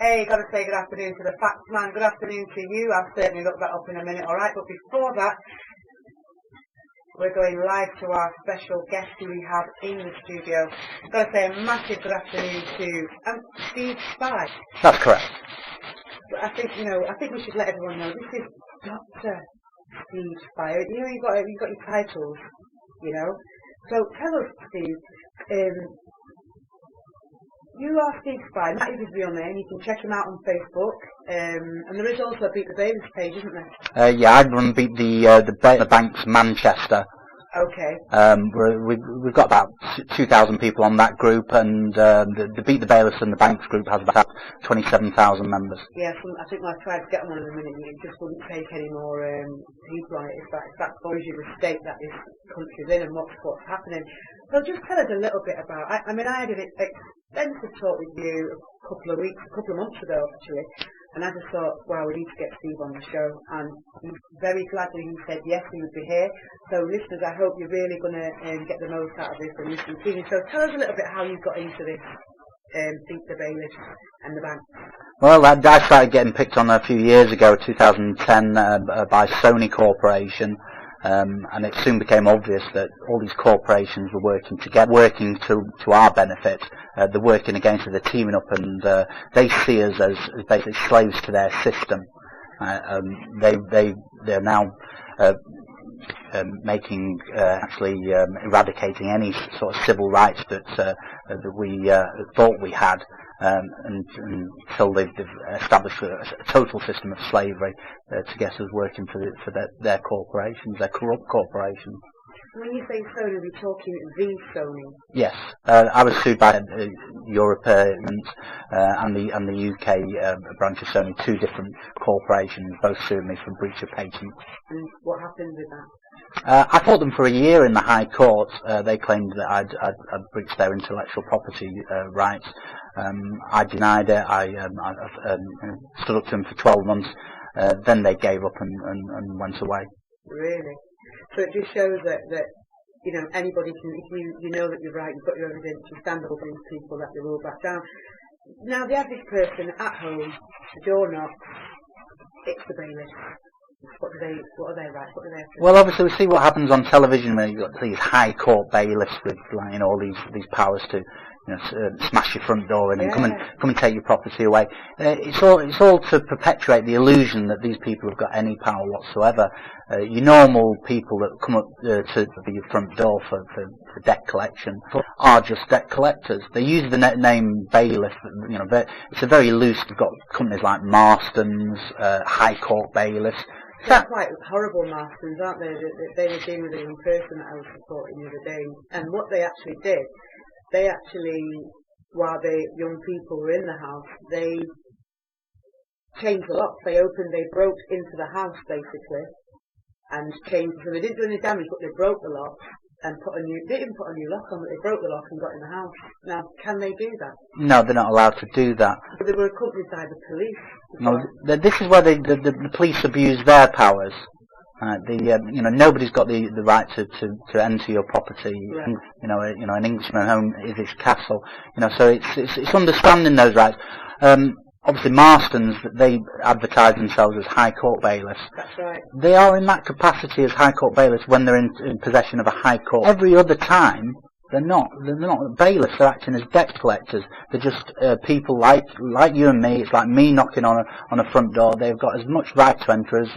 Hey, gotta say good afternoon to the facts man, good afternoon to you. I'll certainly look that up in a minute, alright? But before that, we're going live to our special guest who we have in the studio. Gotta say a massive good afternoon to Stevespy. That's correct. But I think we should let everyone know this is Dr. Stevespy. You know, you've got your titles, you know. So tell us, Steve, you are Stevespy, that is his real name. You can check him out on Facebook. And there is also a Beat the Bailiffs page, isn't there? Yeah, I run Beat the Banks Manchester. Okay. We've got about 2,000 people on that group, and the Beat the Bailiffs and the Banks group has about 27,000 members. Yeah, I think I tried to get on one of them and it just wouldn't take any more people on it. If that shows you the state that this country's in and what's happening. So just tell us a little bit about. I had an extensive talk with you a couple of months ago actually, and I just thought, wow, we need to get Steve on the show, and he's very gladly he said yes, he would be here. So listeners, I hope you're really going to get the most out of this and listen to him. So tell us a little bit how you got into this, Beat the Bailiffs and the Bank. Well, I started getting picked on a few years ago, 2010, by Sony Corporation. And it soon became obvious that all these corporations were working together, working to our benefit. They're working against us, they're teaming up, and they see us as basically slaves to their system. They're now eradicating any sort of civil rights that we thought we had. Until they've established a total system of slavery to get us working for their corporations, their corrupt corporations. When you say Sony, are we talking the Sony? Yes, I was sued by Europe and the UK branch of Sony, two different corporations, both sued me for breach of patent. And what happened with that? I fought them for a year in the High Court. They claimed that I'd breached their intellectual property rights. I denied it. I stood up to them for 12 months. Then they gave up and went away. Really? So it just shows that you know, anybody can, if you know that you're right, you've got your evidence, you stand up against people, that they will back down. Now the average person at home, the door knocks, it's the bailiff. What are they like? What do they have to Well, obviously we see what happens on television when you've got these high court bailiffs with, like, you know, all these powers to, you know, smash your front door in and come and take your property away. It's all to perpetuate the illusion that these people have got any power whatsoever. Your normal people that come up to your front door for debt collection are just debt collectors. They use the name bailiff, you know, it's a very loose. You've got companies like Marston's, High Court Bailiffs. They're quite horrible masters, aren't they? They were dealing with a young person that I was supporting the other day, and what they actually did, while the young people were in the house, they changed the locks. They broke into the house basically, and changed. So they didn't do any damage, but they broke the lock and they didn't put a new lock on, but they broke the lock and got in the house. Now, can they do that? No, they're not allowed to do that. But they were accompanied by the police. No, this is where the police abuse their powers. You know, nobody's got the right to enter your property. Right. You know, an Englishman's home is his castle. You know, so it's understanding those rights. Obviously, Marston's, they advertise themselves as High Court Bailiffs. That's right. They are in that capacity as High Court Bailiffs when they're in possession of a High Court. Every other time, they're not bailiffs. They're acting as debt collectors. They're just people like you and me. It's like me knocking on a front door. They've got as much right to enter as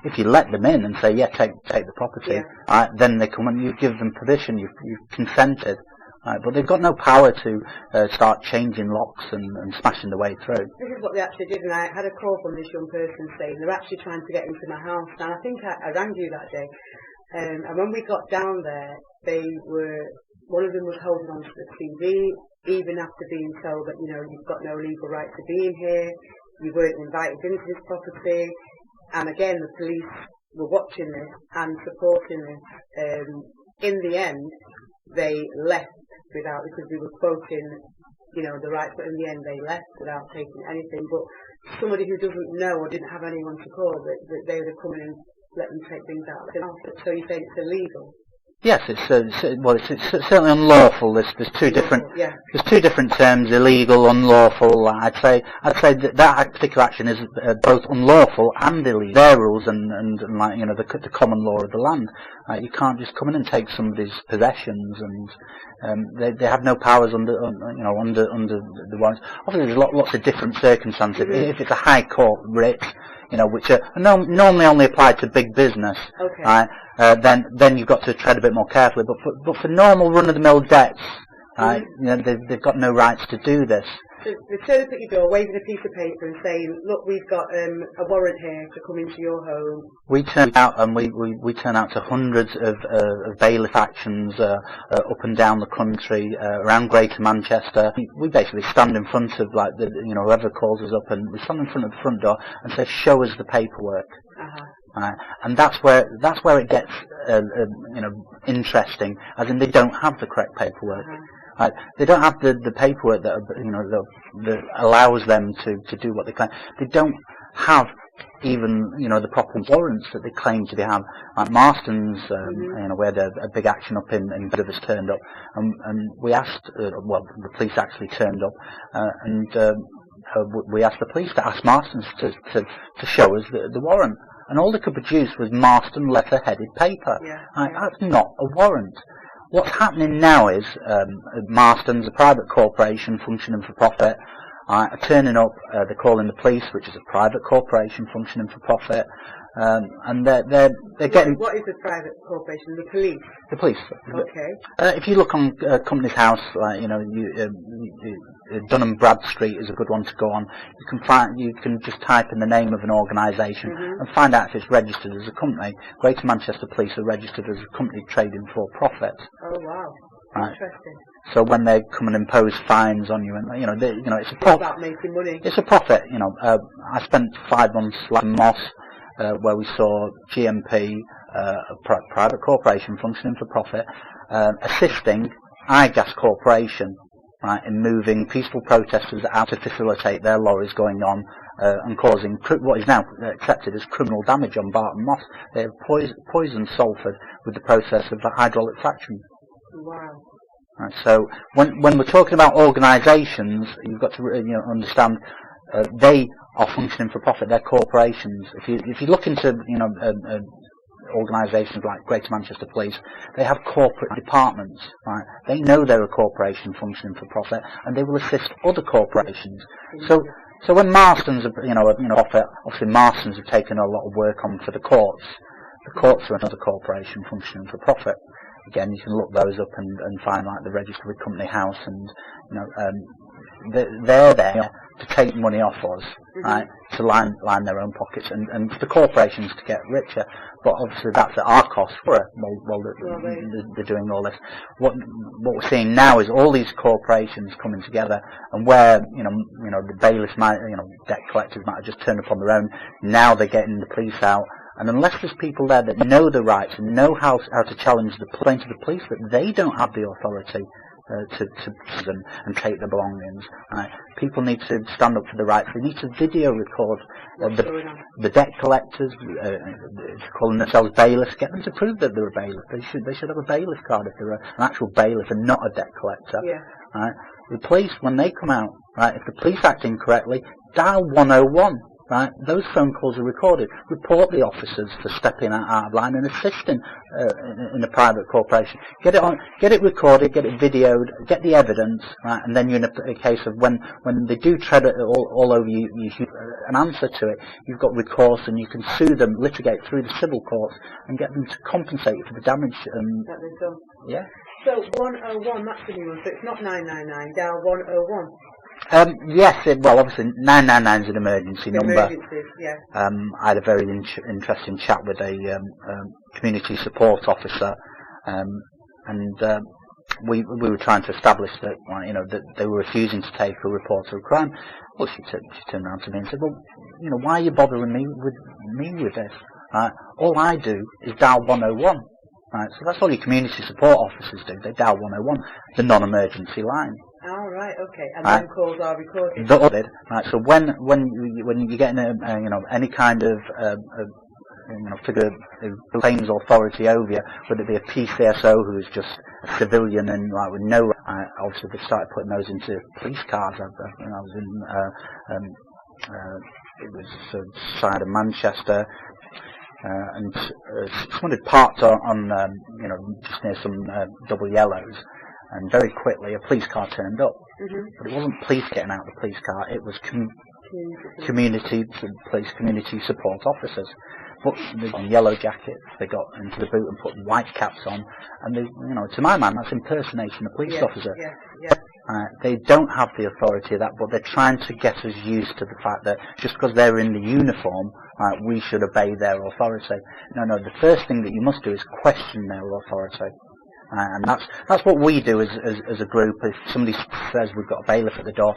if you let them in and say, yeah, take the property. Yeah. Then they come and you give them permission. You've consented. But they've got no power to start changing locks and smashing the way through. This is what they actually did, and I had a call from this young person saying they're actually trying to get into my house. And I think I rang you that day, and when we got down there, one of them was holding on to the TV, even after being told that, you know, you've got no legal right to be in here, you weren't invited into this property, and again the police were watching this and supporting this. In the end, they left because we were quoting, you know, the rights, but in the end they left without taking anything. But somebody who doesn't know or didn't have anyone to call, that they would have come in and let them take things out of the house. So you're saying it's illegal? Yes, it's certainly unlawful. There's two different Yeah. there's two different terms: illegal, unlawful. I'd say that particular action is both unlawful and illegal. Their rules and like the common law of the land. You can't just come in and take somebody's possessions, and they have no powers under the warrants. Obviously, there's lots of different circumstances. Mm-hmm. If it's a high court writ, which are normally only applied to big business, Okay. right? Then you've got to tread a bit more carefully. But for normal run-of-the-mill debts, right? They've got no rights to do this. So they turn up at your door, waving a piece of paper and saying, "Look, we've got a warrant here to come into your home." We turn out and we turn out to hundreds of bailiff actions up and down the country, around Greater Manchester. We basically stand in front of whoever calls us up, and we stand in front of the front door and say, "Show us the paperwork." Uh-huh. And that's where it gets interesting, as in they don't have the correct paperwork. Uh-huh. They don't have the paperwork that allows them to do what they claim. They don't have even the proper warrants that they claim to have. Like Marston's, we had a big action up in Bailiffs turned up, and we asked, the police actually turned up, we asked the police to ask Marston's to show us the warrant, and all they could produce was Marston letter-headed paper. Yeah. That's not a warrant. What's happening now is Marston's, a private corporation functioning for profit, are turning up. They're calling the police, which is a private corporation functioning for profit, and they're getting. What is a private corporation? The police. The police. Okay. If you look on Company's House, Dun & Bradstreet is a good one to go on. You can just type in the name of an organisation and find out if it's registered as a company. Greater Manchester Police are registered as a company trading for profit. Oh wow. Right. Interesting. So when they come and impose fines on you, and it's a profit. About making money. It's a profit. I spent 5 months in Moss, where we saw GMP, a private corporation functioning for profit, assisting iGas Corporation, right, in moving peaceful protesters out to facilitate their lorries going on and causing what is now accepted as criminal damage on Barton Moss. They have poisoned Salford with the process of hydraulic fracturing. Wow. Right, so when we're talking about organisations, you've got to understand they are functioning for profit. They're corporations. If you look into organisations like Greater Manchester Police, they have corporate departments. Right, they know they're a corporation functioning for profit, and they will assist other corporations. So when Marston's, profit, obviously Marston's have taken a lot of work on for the courts. The courts are another corporation functioning for profit. Again, you can look those up and find like the register with Company House, and they're there to take money off us, right, to line their own pockets, and for the corporations to get richer. But obviously that's at our cost while they're doing all this. What we're seeing now is all these corporations coming together, and where the bailiffs might, debt collectors might have just turned up on their own. Now they're getting the police out. And unless there's people there that know the rights and know how to challenge the claim to the police that they don't have the authority to them and take their belongings, right? People need to stand up for the rights. They need to video record the debt collectors, calling themselves bailiffs. Get them to prove that they're a bailiff. They should have a bailiff card if they're an actual bailiff and not a debt collector. Yeah. Right? The police, when they come out, right, if the police act incorrectly, dial 101. Right, those phone calls are recorded. Report the officers for stepping out of line and assisting in a private corporation. Get it recorded, get it videoed, get the evidence, right, and then you're in a case of when they do tread it all over you, an answer to it. You've got recourse, and you can sue them, litigate through the civil courts, and get them to compensate you for the damage. That they've done. Yeah. So 101, that's the new one. So it's not 999. Dial 101. Yes, obviously 999 is an emergency number. Emergencies, yeah. I had a very interesting chat with a community support officer, and we were trying to establish that that they were refusing to take a report of a crime. Well, she turned around to me and said, "Well, why are you bothering me with this? Right? All I do is dial 101." Right, so that's all your community support officers do. They dial 101, the non-emergency line. Oh, right, okay. And then calls are recorded. Right, so when you're getting any kind of figure who claims authority over you, whether it be a PCSO who's just a civilian and like with no. Obviously, they started putting those into police cars. I was in it was side of Manchester. And someone had parked on just near some double yellows, and very quickly a police car turned up. But it wasn't police getting out of the police car; it was community support officers. But they got yellow jackets, they got into the boot and put white caps on, and they, to my mind, that's impersonating a police officer. They don't have the authority of that, but they're trying to get us used to the fact that just because they're in the uniform, we should obey their authority. No, the first thing that you must do is question their authority. And that's what we do as a group. If somebody says we've got a bailiff at the door,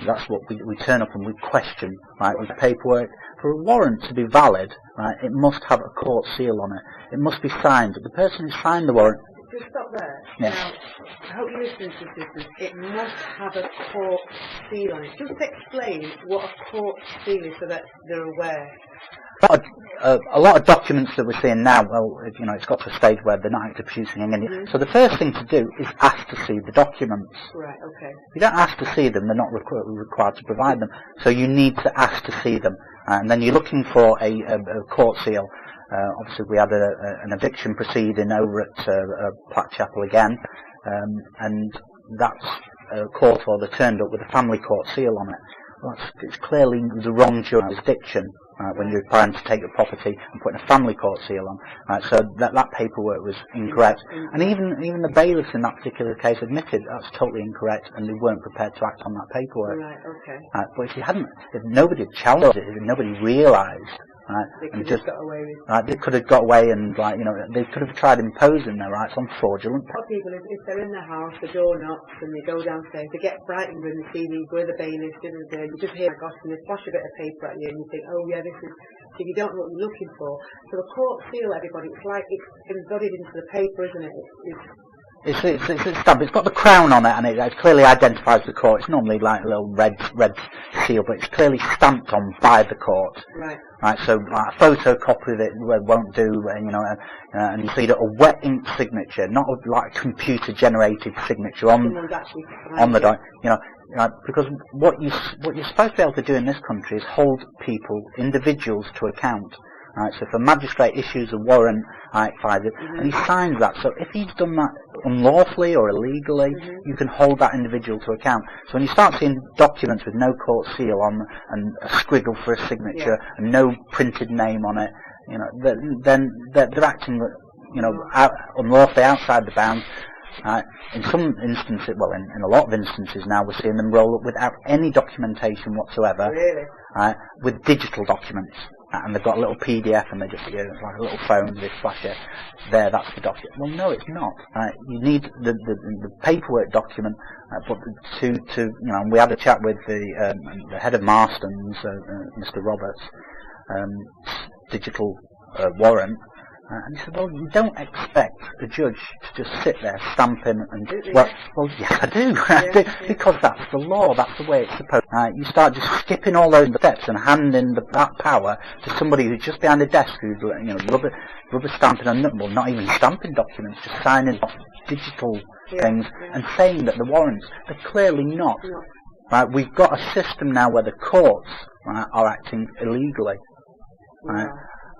that's what we turn up and we question, with paperwork. For a warrant to be valid, it must have a court seal on it. It must be signed. The person who signed the warrant. Just stop there. Yeah. Now, I hope you listen to this. It must have a court seal on it. Just explain what a court seal is so that they're aware. A lot of documents that we're seeing now, it's got to a stage where they're not actually producing any. So the first thing to do is ask to see the documents. Right, okay. If you don't ask to see them, they're not required to provide them. So you need to ask to see them. And then you're looking for a court seal. Obviously, we had an eviction proceeding over at Platchapel again, and that's a court order turned up with a family court seal on it. Well, it's clearly the wrong jurisdiction when you're trying to take the property and putting a family court seal on. So that paperwork was incorrect. And even the bailiffs in that particular case admitted that's totally incorrect, and they weren't prepared to act on that paperwork. Right, okay. But if nobody had challenged it, if nobody realised, they could have got away with it. They could have got away and, they could have tried imposing their rights on fraudulent. A lot of people, if they're in their house, the door knocks and they go downstairs, they get frightened when they see we're the bailiffs, you just hear a gossip and they flash a bit of paper at you and you think, oh yeah, this is, so you don't know what you're looking for. So the court seal, everybody, it's like it's embodied into the paper, isn't it? It's a stamp. It's got the crown on it, and it clearly identifies the court. It's normally like a little red seal, but it's clearly stamped on by the court. Right. So a photocopy of it won't do, and you see that a wet ink signature, not like a computer-generated signature on the document. Because what you're supposed to be able to do in this country is hold individuals to account. So if a magistrate issues a warrant, finds it, and he signs that. So if he's done that unlawfully or illegally, you can hold that individual to account. So when you start seeing documents with no court seal on and a squiggle for a signature and no printed name on it, then they're acting, unlawfully outside the bounds. In some instances, in a lot of instances now, we're seeing them roll up without any documentation whatsoever, with digital documents. And they've got a little PDF, and they just, it's like a little phone, they flash it. There, that's the document. Well, no, it's not. You need the paperwork document, but and we had a chat with the head of Marston's, Mr. Roberts, digital warrant. And he said, well, you don't expect a judge to just sit there stamping and... Well, yes, I do. Because that's the law. That's the way it's supposed to. You start just skipping all those steps and handing that power to somebody who's just behind a desk who's, rubber stamping and not even stamping documents, just signing off digital things and saying that the warrants, they're clearly not. We've got a system now where the courts are acting illegally.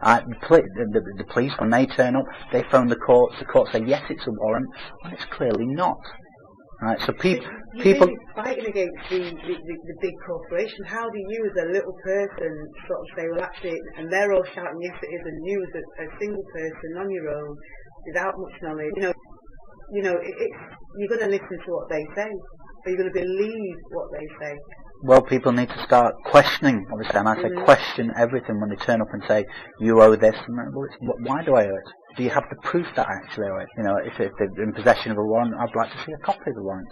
The police, when they turn up, they phone the courts say yes, it's a warrant, when it's clearly not. So people fighting against the big corporation. How do you, as a little person, sort of say, well, actually, and they're all shouting yes, it is, and you, as a single person on your own, without much knowledge, you're going to listen to what they say, or you're going to believe what they say. Well, people need to start questioning, obviously, and I say question everything when they turn up and say, you owe this. Why do I owe it? Do you have the proof that I actually owe it? If they're in possession of a warrant, I'd like to see a copy of the warrant.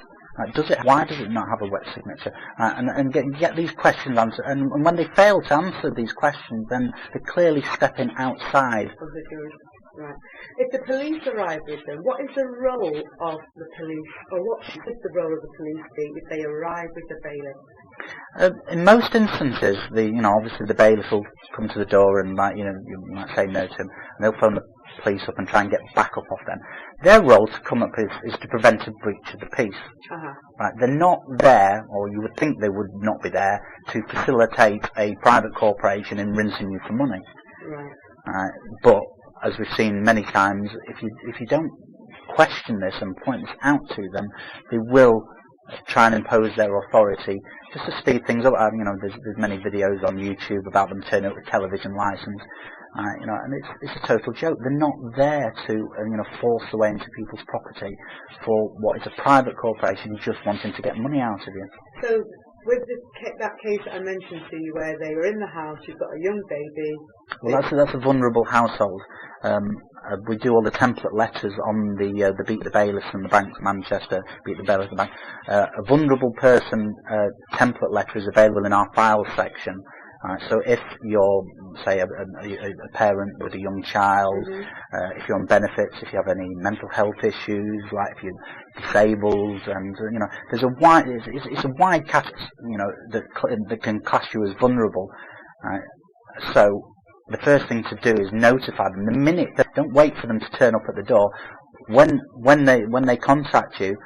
Why does it not have a wet signature? And get these questions answered. And when they fail to answer these questions, then they're clearly stepping outside of the jury. Right. If the police arrive with them, what is the role of the police, or what should the role of the police be if they arrive with the bailiff? In most instances, obviously the bailiff will come to the door and you might say no to him, and they'll phone the police up and try and get backup off them. Their role to come up is to prevent a breach of the peace. Right? They're not there, or you would think they would not be there, to facilitate a private corporation in rinsing you for money. Right. But as we've seen many times, if you don't question this and point this out to them, they will try and impose their authority just to speed things up. There's many videos on YouTube about them turning up with television license, and it's a total joke. They're not there to force their way into people's property for what is a private corporation just wanting to get money out of you. So with that case that I mentioned to you, where they were in the house, you've got a young baby. Well, that's a vulnerable household. We do all the template letters on the Beat the Bailiffs and the Banks Manchester, Beat the Bailiffs and the Bank. A vulnerable person template letter is available in our files section. So if you're, say, a parent with a young child, if you're on benefits, if you have any mental health issues, like if you're disabled, and there's a wide, it's a wide category, that can class you as vulnerable. So the first thing to do is notify them. The minute, don't wait for them to turn up at the door. When they contact you,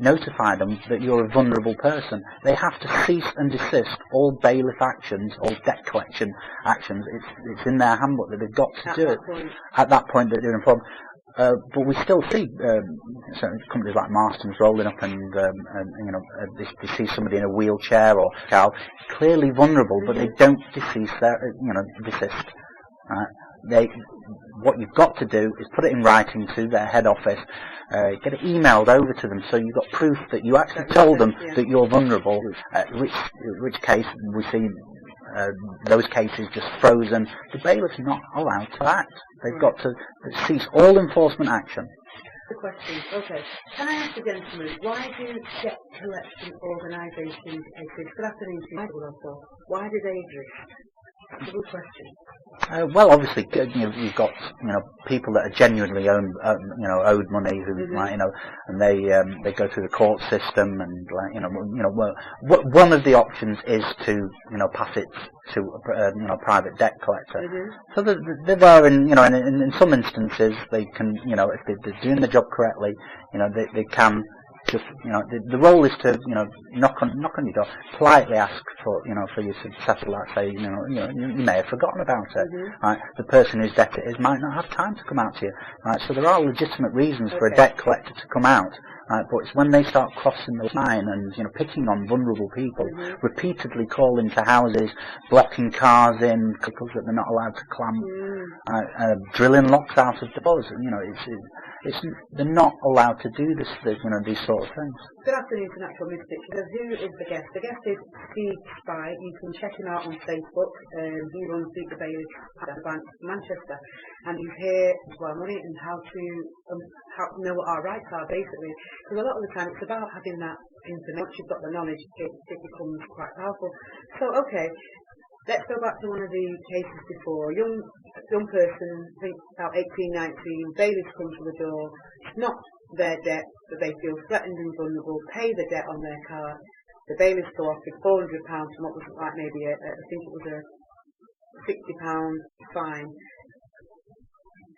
notify them that you're a vulnerable person. They have to cease and desist all bailiff actions, all debt collection actions. It's in their handbook that they've got to do it. At that point, they're doing a problem. But we still see companies like Marston's rolling up and they see somebody in a wheelchair or child clearly vulnerable, but they don't desist. What you've got to do is put it in writing to their head office, get it emailed over to them, so you've got proof that you actually told them that you're vulnerable. Which case we see those cases just frozen. The bailiff's not allowed to act. They've got to cease all enforcement action. The question, okay. Can I ask the gentleman, why do debt collection organisations exist? Good afternoon to you. Why do they exist? That's a good question. Well, obviously, you've got people that are genuinely owed money, who and they go through the court system, and one of the options is to pass it to a private debt collector. So there are in some instances they can if they're doing the job correctly, they can. Just the role is to knock on your door, politely ask for for you to settle that. Say you may have forgotten about it. Right? The person whose debt it is might not have time to come out to you. Right? So there are legitimate reasons for a debt collector to come out. Right? But it's when they start crossing the line and picking on vulnerable people, repeatedly calling to houses, blocking cars in, because that they're not allowed to clamp, drilling locks out of doors. They're not allowed to do this. These sort of things. Good afternoon to Natural Mystic. Who is the guest? The guest is Stevespy. You can check him out on Facebook. He runs Beat the Bailiffs at the Bank Manchester, and he's here to our money and how to know what our rights are, basically. Because a lot of the time it's about having that information. Once you've got the knowledge, it becomes quite powerful. So, okay, let's go back to one of the cases before. Young person, I think about 18, 19, bailiffs come to the door. It's not their debt, but they feel threatened and vulnerable, pay the debt on their card. The bailiffs go off with £400 from what was like maybe I think it was a £60 fine.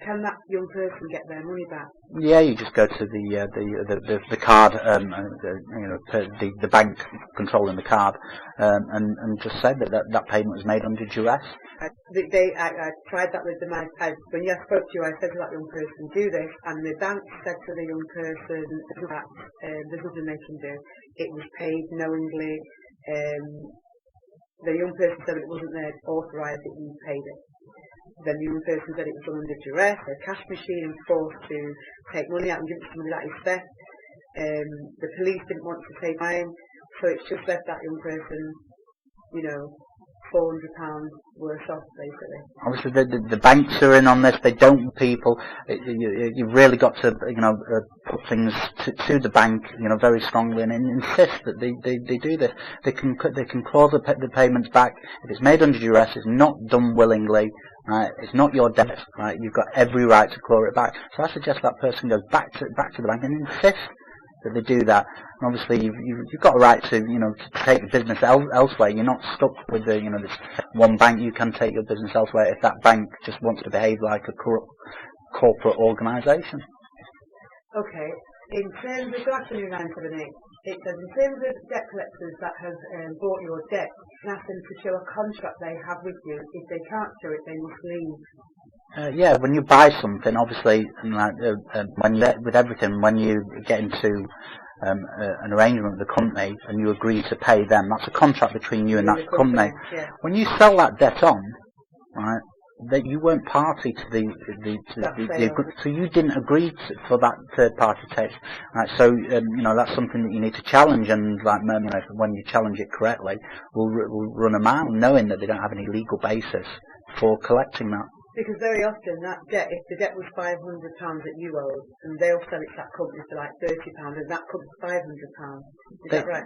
Can that young person get their money back? Yeah, you just go to the card, the bank controlling the card, and just say that payment was made under duress. I tried that with them. When I spoke to you, I said to that young person, do this, and the bank said to the young person that there's nothing they can do. It was paid knowingly. The young person said it wasn't there authorised that you paid it. Then the young person said it was done under duress, a cash machine, and forced to take money out and give it to somebody that is theft. The police didn't want to take time, so it's just left that young person, £400 worse off, basically. Obviously, the banks are in on this. They don't want people. You've really got to, put things to the bank, very strongly, and insist that they do this. They can claw the payments back if it's made under duress. It's not done willingly. Right, it's not your debt. Right, you've got every right to claw it back. So I suggest that person goes back to the bank and insist that they do that. And obviously, you've got a right to, to take your business elsewhere. You're not stuck with this one bank. You can take your business elsewhere if that bank just wants to behave like a corrupt corporate organisation. Okay. In terms of Glassing 978, it says in terms of debt collectors that have bought your debt, ask them to show a contract they have with you. If they can't show it, they must leave. Yeah, when you buy something, obviously, with everything, when you get into an arrangement with the company and you agree to pay them, that's a contract between you and that company. Yeah. When you sell that debt on, right, that you weren't party to the so you didn't agree for that third party tax, right? So that's something that you need to challenge, and when you challenge it correctly, we'll run a mile knowing that they don't have any legal basis for collecting that. Because very often that debt, if the debt was £500 that you owed, and they'll sell it to that company for like £30, and that comes £500. Is that right?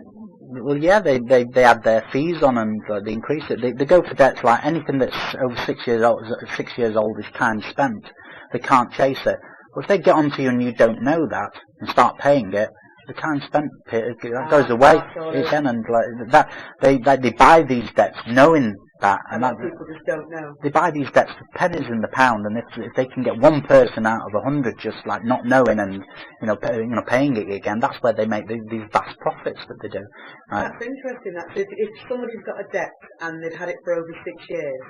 Well, yeah, they add their fees on and they increase it. They go for debts like anything that's over 6 years old. 6 years old is time spent. They can't chase it. Well, if they get onto you and you don't know that and start paying it, the time spent that goes away. And like that, they buy these debts knowing that, and that people just don't know. They buy these debts for pennies in the pound, and if they can get one person out of 100 just like not knowing and paying it again, that's where they make these vast profits that they do. Right? That's interesting. That if somebody's got a debt and they've had it for over 6 years,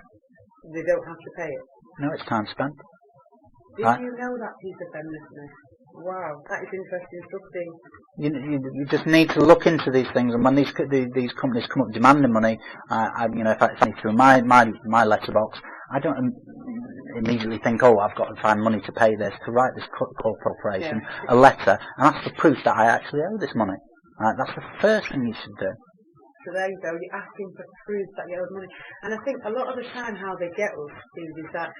they don't have to pay it. No, it's time spent. Did you know that piece of feministness? Wow, that is interesting stuff, Dean. You just need to look into these things, and when these companies come up demanding money, if I need through my letterbox, I don't immediately think, I've got to find money to pay this, to write this corporation a letter and ask for proof that I actually owe this money. That's the first thing you should do. So there you go, you're asking for proof that you owe money. And I think a lot of the time how they get us is that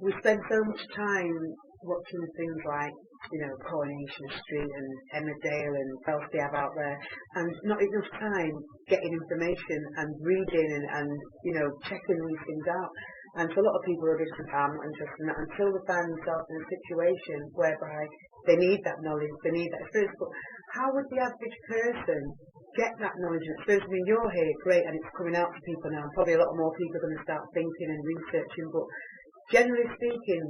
we spend so much time watching things like, Coronation Street and Emmerdale and what else they have out there, and not enough time getting information and reading and checking these things out. And for a lot of people are just not interested in that until they find themselves in a situation whereby they need that knowledge, they need that experience. But how would the average person get that knowledge and experience? I mean, you're here, great, and it's coming out to people now. Probably a lot more people are going to start thinking and researching, but generally speaking,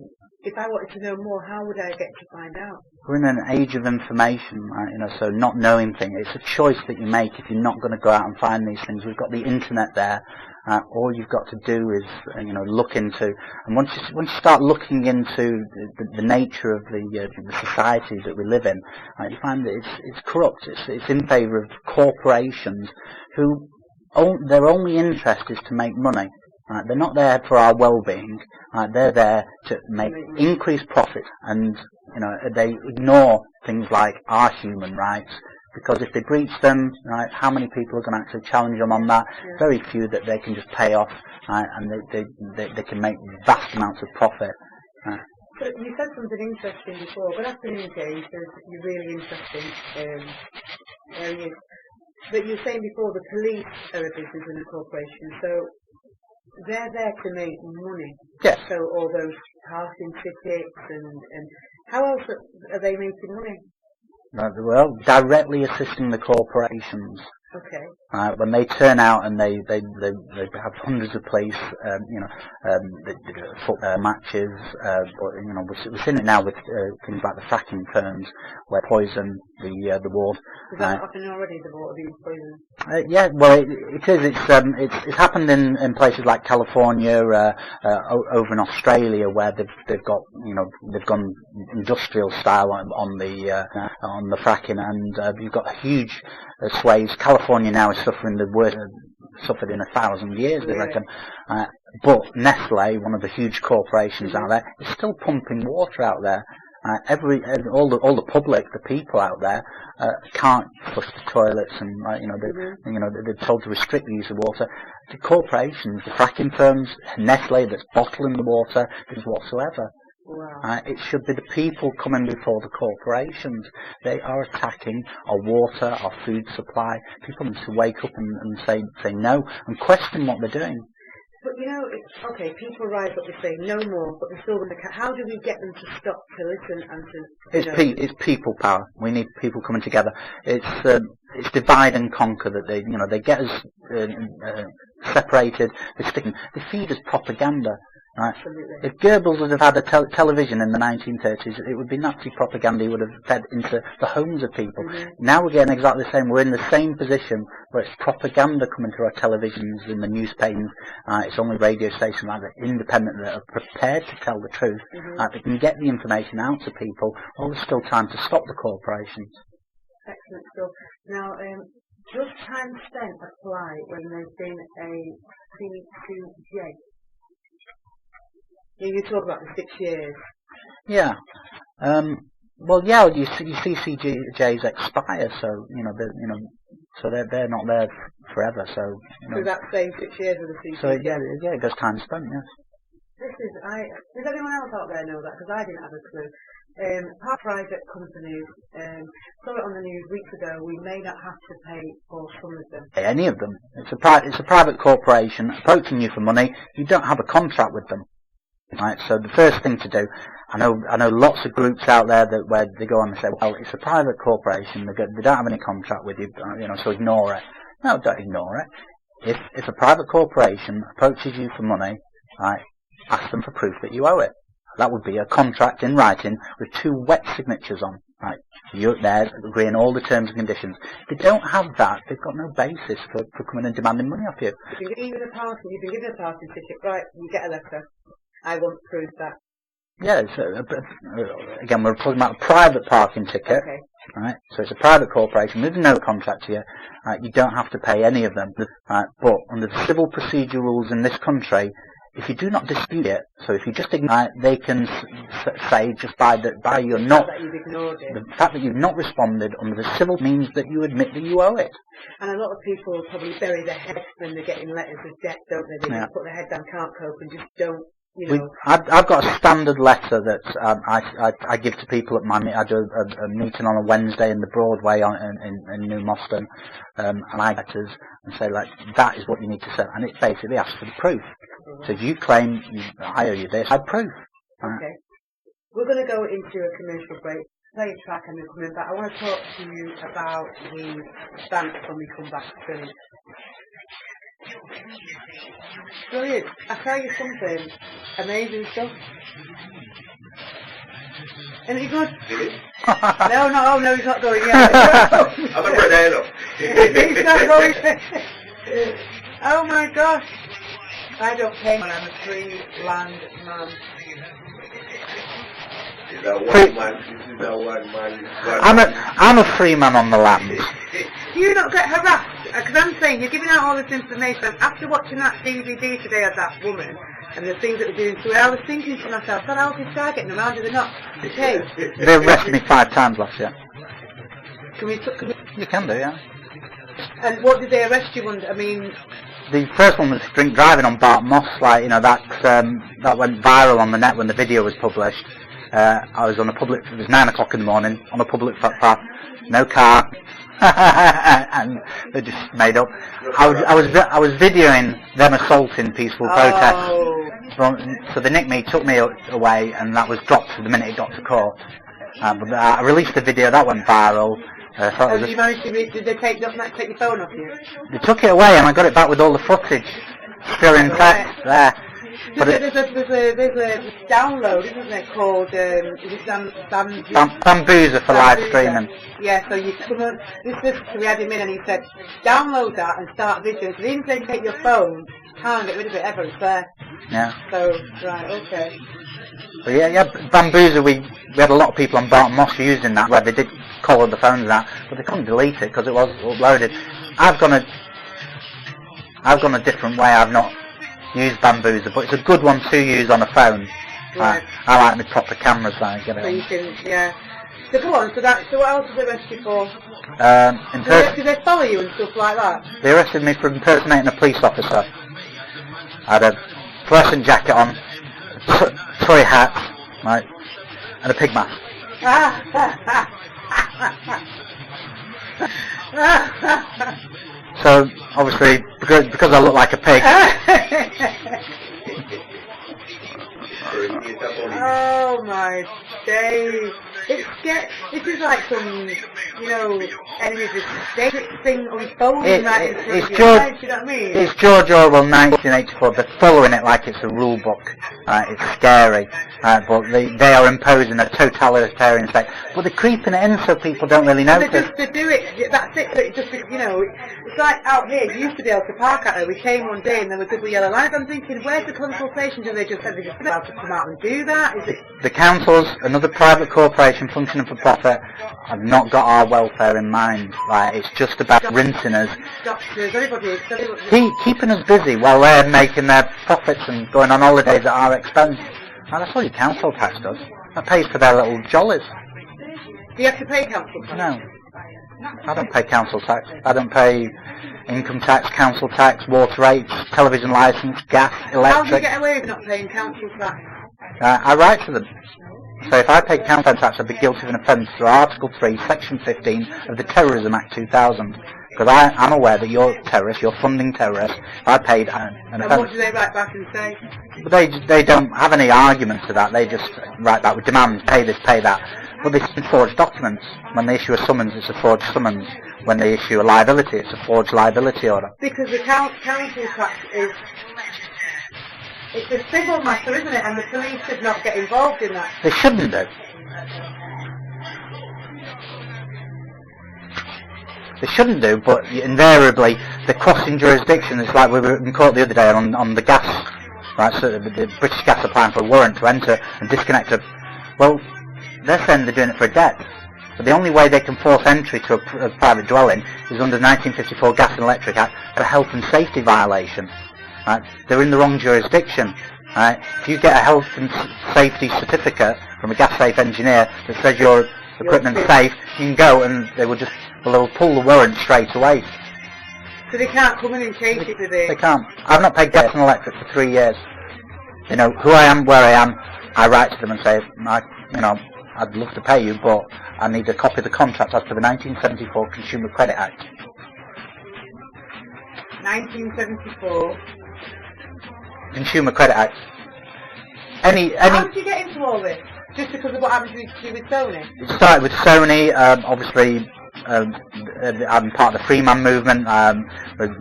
if I wanted to know more, how would I get to find out? We're in an age of information, right? So not knowing things, it's a choice that you make if you're not going to go out and find these things. We've got the internet there. All you've got to do is, look into, and once you start looking into the nature of the society that we live in, you find that it's corrupt. It's in favour of corporations who their only interest is to make money. They're not there for our well-being. They're there to make increased profits, and they ignore things like our human rights. Because if they breach them, right, how many people are going to actually challenge them on that? Yeah. Very few that they can just pay off, right, and they can make vast amounts of profit. Right. So you said something interesting before, but after you engage, you're really interesting areas. But you were saying before the police are a business and a corporation, so they're there to make money. Yes. So all those parking tickets and how else are they making money? Well, directly assisting the corporations. Okay. When they turn out and they have hundreds of police, they do football matches. We're seeing it now with things like the fracking firms, where poison the water. Is that happening already? The water being poisoned? Yeah, well, it is. It's happened in places like California, over in Australia, where they've gone industrial style on the fracking, and you've got huge swathes. California now is suffering the worst suffered in 1,000 years, they reckon. But Nestle, one of the huge corporations out there, is still pumping water out there. All the public, the people out there, can't flush the toilets, and they're told to restrict the use of water. The corporations, the fracking firms, Nestle, that's bottling the water, whatsoever. Wow. It should be the people coming before the corporations. They are attacking our water, our food supply. People need to wake up and say no and question what they're doing. But you know, okay, people rise up and say no more, but they're still going to. How do we get them to stop to listen and to? It's people power. We need people coming together. It's divide and conquer that they get us separated. They feed us propaganda. Right. Absolutely. If Goebbels would have had a television in the 1930s, it would be Nazi propaganda. He would have fed into the homes of people. Mm-hmm. Now we're getting exactly the same. We're in the same position where it's propaganda coming through our televisions and the newspapers. It's only radio stations like that, independent, that are prepared to tell the truth. Mm-hmm. That can get the information out to people. While there's still time to stop the corporations. Excellent stuff. Now, does time spent apply when there's been a C2J? You talk about the 6 years. Yeah. Well, yeah. You see CCJs expire, so so they're not there forever. So. So that's saying 6 years of the CCJ. So yeah, it goes time spent. Yes. Does anyone else out there know that? Because I didn't have a clue. Private companies, saw it on the news weeks ago. We may not have to pay for some of them. Any of them. It's a private corporation approaching you for money. You don't have a contract with them. Right, so the first thing to do, I know lots of groups out there where they go on and say, well, it's a private corporation, they don't have any contract with you, so ignore it. No, don't ignore it. If a private corporation approaches you for money, right, ask them for proof that you owe it. That would be a contract in writing with 2 wet signatures on. Right, you're there agreeing all the terms and conditions. If they don't have that, they've got no basis for coming and demanding money off you. You've been given a parking ticket, right? You get a letter. I want proof that. Yeah, again, we're talking about a private parking ticket, okay. Right? So it's a private corporation with no contract to you. Right? You don't have to pay any of them. Right? But under the civil procedure rules in this country, if you do not dispute it, so if you just ignore it, they can say just by your not, that you've ignored it. The fact that you've not responded under the civil means that you admit that you owe it. And a lot of people probably bury their head when they're getting letters of debt, don't they? They just put their head down, can't cope, and just don't. I've got a standard letter that I give to people at I do a meeting on a Wednesday in the Broadway in New Moston, and I letters and say, like, that is what you need to say, and it basically asks for the proof. So if you claim I owe you this, I have proof. Okay. We're going to go into a commercial break, play a track, and then coming back. I want to talk to you about the bank when we come back soon. Brilliant. I'll tell you something. Amazing stuff. Isn't he good? No, he's not going yet. I'm a Bernardo. He's not going yet. Oh my gosh. I don't pay when I'm a free land man. I'm a free man on the land. Do you not get harassed? Because I'm saying, you're giving out all this information. After watching that DVD today of that woman and the things that they're doing to her, I was thinking to myself, what else is I getting around? Do they not? Okay. They arrested me 5 times last year. Can we? You can do, yeah. And what did they arrest you under? I mean... The first one was drink driving on Bart Moss, that went viral on the net when the video was published. I was on it was 9 o'clock in the morning, on a public footpath, no car, and they just made up. I was videoing them assaulting peaceful protests. So they nicked me, took me away, and that was dropped the minute it got to court. But I released the video, that went viral. You managed to did they take your phone off you? They took it away, and I got it back with all the footage still intact there. But there's a download, isn't there, called Bambuser for live streaming. Yeah, so you come on, we had him in and he said, download that and start videos. So even if you take your phone, you can't get rid of it ever, it's there. Yeah. So, right, okay. But yeah, Bambuser, we had a lot of people on Barton Moss using that, where they did collar the phones and that, but they couldn't delete it because it was uploaded. I've gone a different way. I've not used Bambuser, but it's a good one to use on a phone. Right. I like the proper cameras that I get it so on. You can, yeah. So go on, so what else did they arrest you for? Did they follow you and stuff like that? They arrested me for impersonating a police officer. I had a fluorescent jacket on, toy hat, right, and a pig mask. So obviously, because I look like a pig. Oh my days. This is like some, enemies of state thing unfolding right in front of your eyes, you know what I mean? It's George Orwell 1984. They're following it like it's a rule book. It's scary. But they are imposing a totalitarian state. But they're creeping it in so people don't really notice. They do it, that's it. So it just, it's like out here, you used to be able to park out there. We came one day and there were double yellow lines. I'm thinking, where's the consultation? Do they just said they're just allowed to come out and do that? Is it? The councils, another private corporation functioning for profit, have not got our welfare in mind. It's just about rinsing us. Doctors, everybody. Keeping us busy while they're making their profits and going on holidays at our expense. And that's all your council tax does. That pays for their little jollies. Do you have to pay council tax? No. I don't pay council tax. I don't pay income tax, council tax, water rates, television licence, gas, electric. How do you get away with not paying council tax? I write to them. So if I pay council tax, I'd be guilty of an offence through Article 3, Section 15 of the Terrorism Act 2000. Because I'm aware that you're terrorists, you're funding terrorists. I paid an offence. And what do they write back and say? But they don't have any argument to that. They just write back with demands, pay this, pay that. But they forge documents. When they issue a summons, it's a forged summons. When they issue a liability, it's a forged liability order. Because the council tax it's a civil matter, isn't it? And the police should not get involved in that. They shouldn't do. They shouldn't do, but invariably they're crossing jurisdiction. It's like we were in court the other day on the gas, right? So the British Gas applying for a warrant to enter and disconnect it. Well, they're saying they're doing it for a debt. But the only way they can force entry to a private dwelling is under the 1954 Gas and Electric Act for a health and safety violation. Right? They're in the wrong jurisdiction. Right? If you get a health and safety certificate from a gas safe engineer that says your equipment's safe, you can go and they will pull the warrant straight away. So they can't come in and change it, do they? They can't. I've not paid gas and electric for 3 years. They know who I am, where I am. I write to them and say, I'd love to pay you, but I need a copy of the contract as per the 1974 Consumer Credit Act. 1974. Consumer Credit Act. How did you get into all this? Just because of what happened to you with Sony? It started with Sony. Obviously, I'm part of the Free Man movement.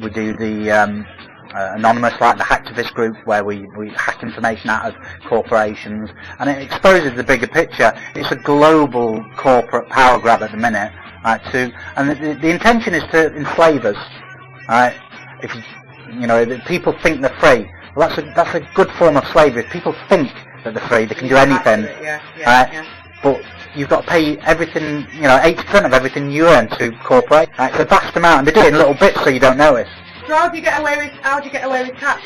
We do the Anonymous, like the Hacktivist group, where we hack information out of corporations, and it exposes the bigger picture. It's a global corporate power grab at the minute, right? And the intention is to enslave us, right? If people think they're free, well, that's a good form of slavery. If people think that they're free, they can do anything, right? But you've got to pay everything, 80% of everything you earn to corporate. Right? It's a vast amount, and they do it in little bits so you don't notice. So how do you get away with tax?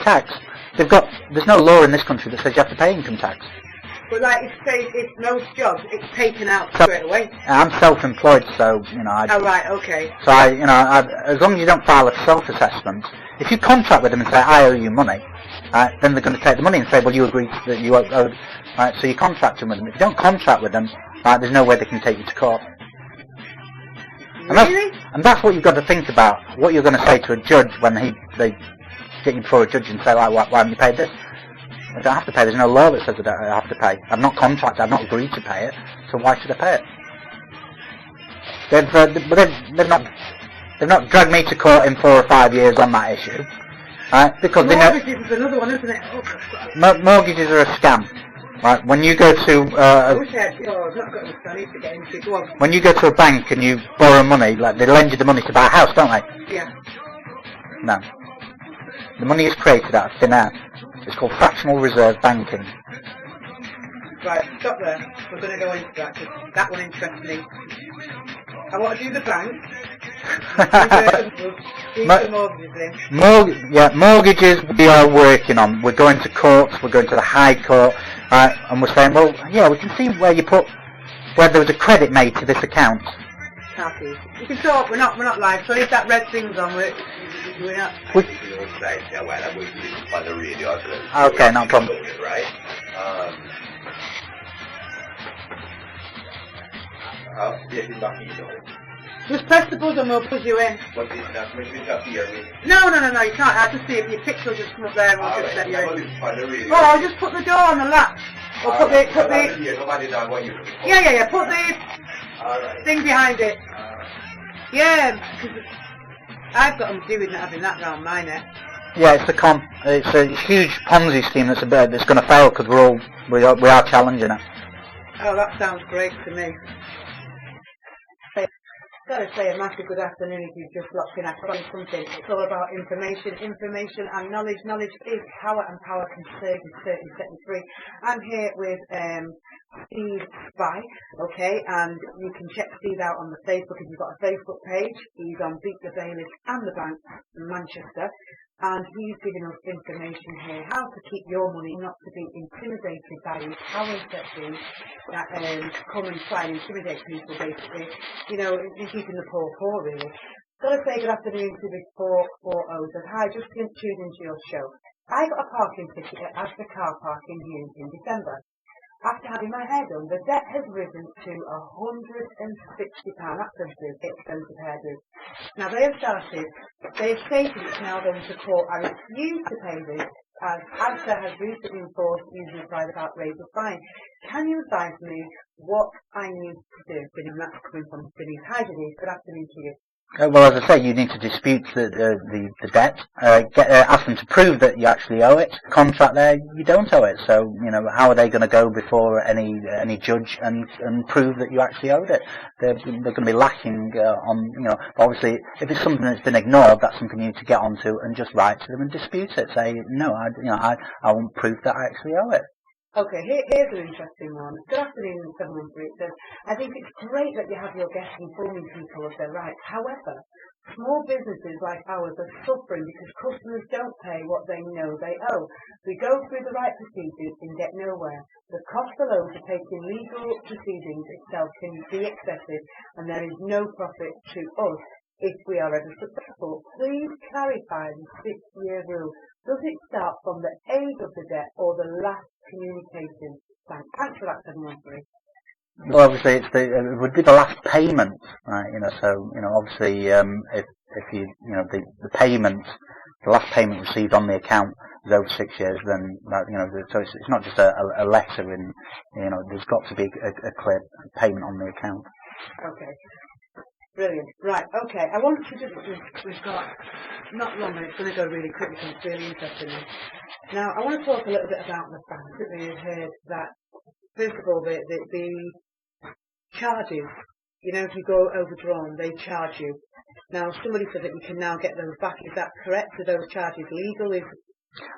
Tax? There's no law in this country that says you have to pay income tax. But if most jobs, it's taken out straight away. I'm self-employed, so, Oh, right, okay. So as long as you don't file a self-assessment, if you contract with them and say, I owe you money, then they're going to take the money and say, well, you agreed that you owe, right, so you contract with them. If you don't contract with them, there's no way they can take you to court. Really? And that's what you've got to think about, what you're going to say to a judge when they get you before a judge and say, like, why haven't you paid this? I don't have to pay. There's no law that says I have to pay. I've not contracted. I've not agreed to pay it. So why should I pay it? They've not dragged me to court in 4 or 5 years on that issue, right? Because mortgages is another one, isn't it? Mortgages are a scam. Right? When you go to when you go to a bank and you borrow money, like they lend you the money to buy a house, don't they? Yeah. No. The money is created out of thin air. It's called fractional reserve banking. Right, stop there. We're going to go into that because that one interests me. I want to do the bank. Mortgages we are working on. We're going to courts, we're going to the High Court, and we're saying, well, yeah, we can see where there was a credit made to this account. Happy. You can talk, we're not live, so if that red thing's on, we're not... Okay, no problem. Right? Just press the button, we'll put you in. But it's not going to appear me. No, you can't. I'll just see if your picture will just come up there and we'll just set you in. Oh, I'll just put the door on the lap. Or put the... Yeah, put the thing behind it. Yeah, because I've got them doing that, having that round my neck. Yeah, it's a huge Ponzi scheme that's going to fail because we are challenging it. Oh, that sounds great to me. I've got to say a massive good afternoon if you've just locked in. I found something. It's all about information and knowledge. Knowledge is power, and power can certainly set you free. I'm here with Stevespy, okay, and you can check Steve out on the Facebook if you've got a Facebook page. He's on Beat the Bailiffs and the Bank Manchester, and he's giving us information here how to keep your money, not to be intimidated by these powers that be that come and try and intimidate people, basically, you know, in keeping the poor really. Got to say good afternoon to the 440. Hi, just tuned into your show. I got a parking ticket at Asda car park in December. After having my hair done, the debt has risen to £160. That's a big expensive hairdo. Now they have stated it's now going to court. I refuse to pay this, as ASDA has recently enforced using a private outrageous fine. Can you advise me what I need to do? And that's coming from Denise. Hi Denise, good afternoon to you. Well, as I say, you need to dispute the debt. Ask them to prove that you actually owe it. Contract there, you don't owe it. So, you know, how are they going to go before any judge and prove that you actually owed it? They're going to be lacking on, you know. Obviously, if it's something that's been ignored, that's something you need to get onto and just write to them and dispute it. Say, no, I want proof that I actually owe it. Okay, here's an interesting one. Good afternoon, 713. It says, I think it's great that you have your guests informing people of their rights. However, small businesses like ours are suffering because customers don't pay what they know they owe. We go through the right procedures and get nowhere. The cost alone for taking legal proceedings itself can be excessive, and there is no profit to us if we are ever successful. Please clarify the 6-year rule. Does it start from the age of the debt or the last communication? Thanks for that, 713. Well, obviously, it would be the last payment, right? You know, so you know, obviously, if you know the payment, the last payment received on the account is over 6 years, then that, you know, so it's not just a letter in, you know, there's got to be a clear payment on the account. Okay. Brilliant. Right, okay. I want to just, we've got not long and it's going to go really quick because it's really interesting. Now, I want to talk a little bit about the fact that we've heard that, first of all, the charges, you know, if you go overdrawn, they charge you. Now, somebody said that you can now get those back. Is that correct? Are those charges legal?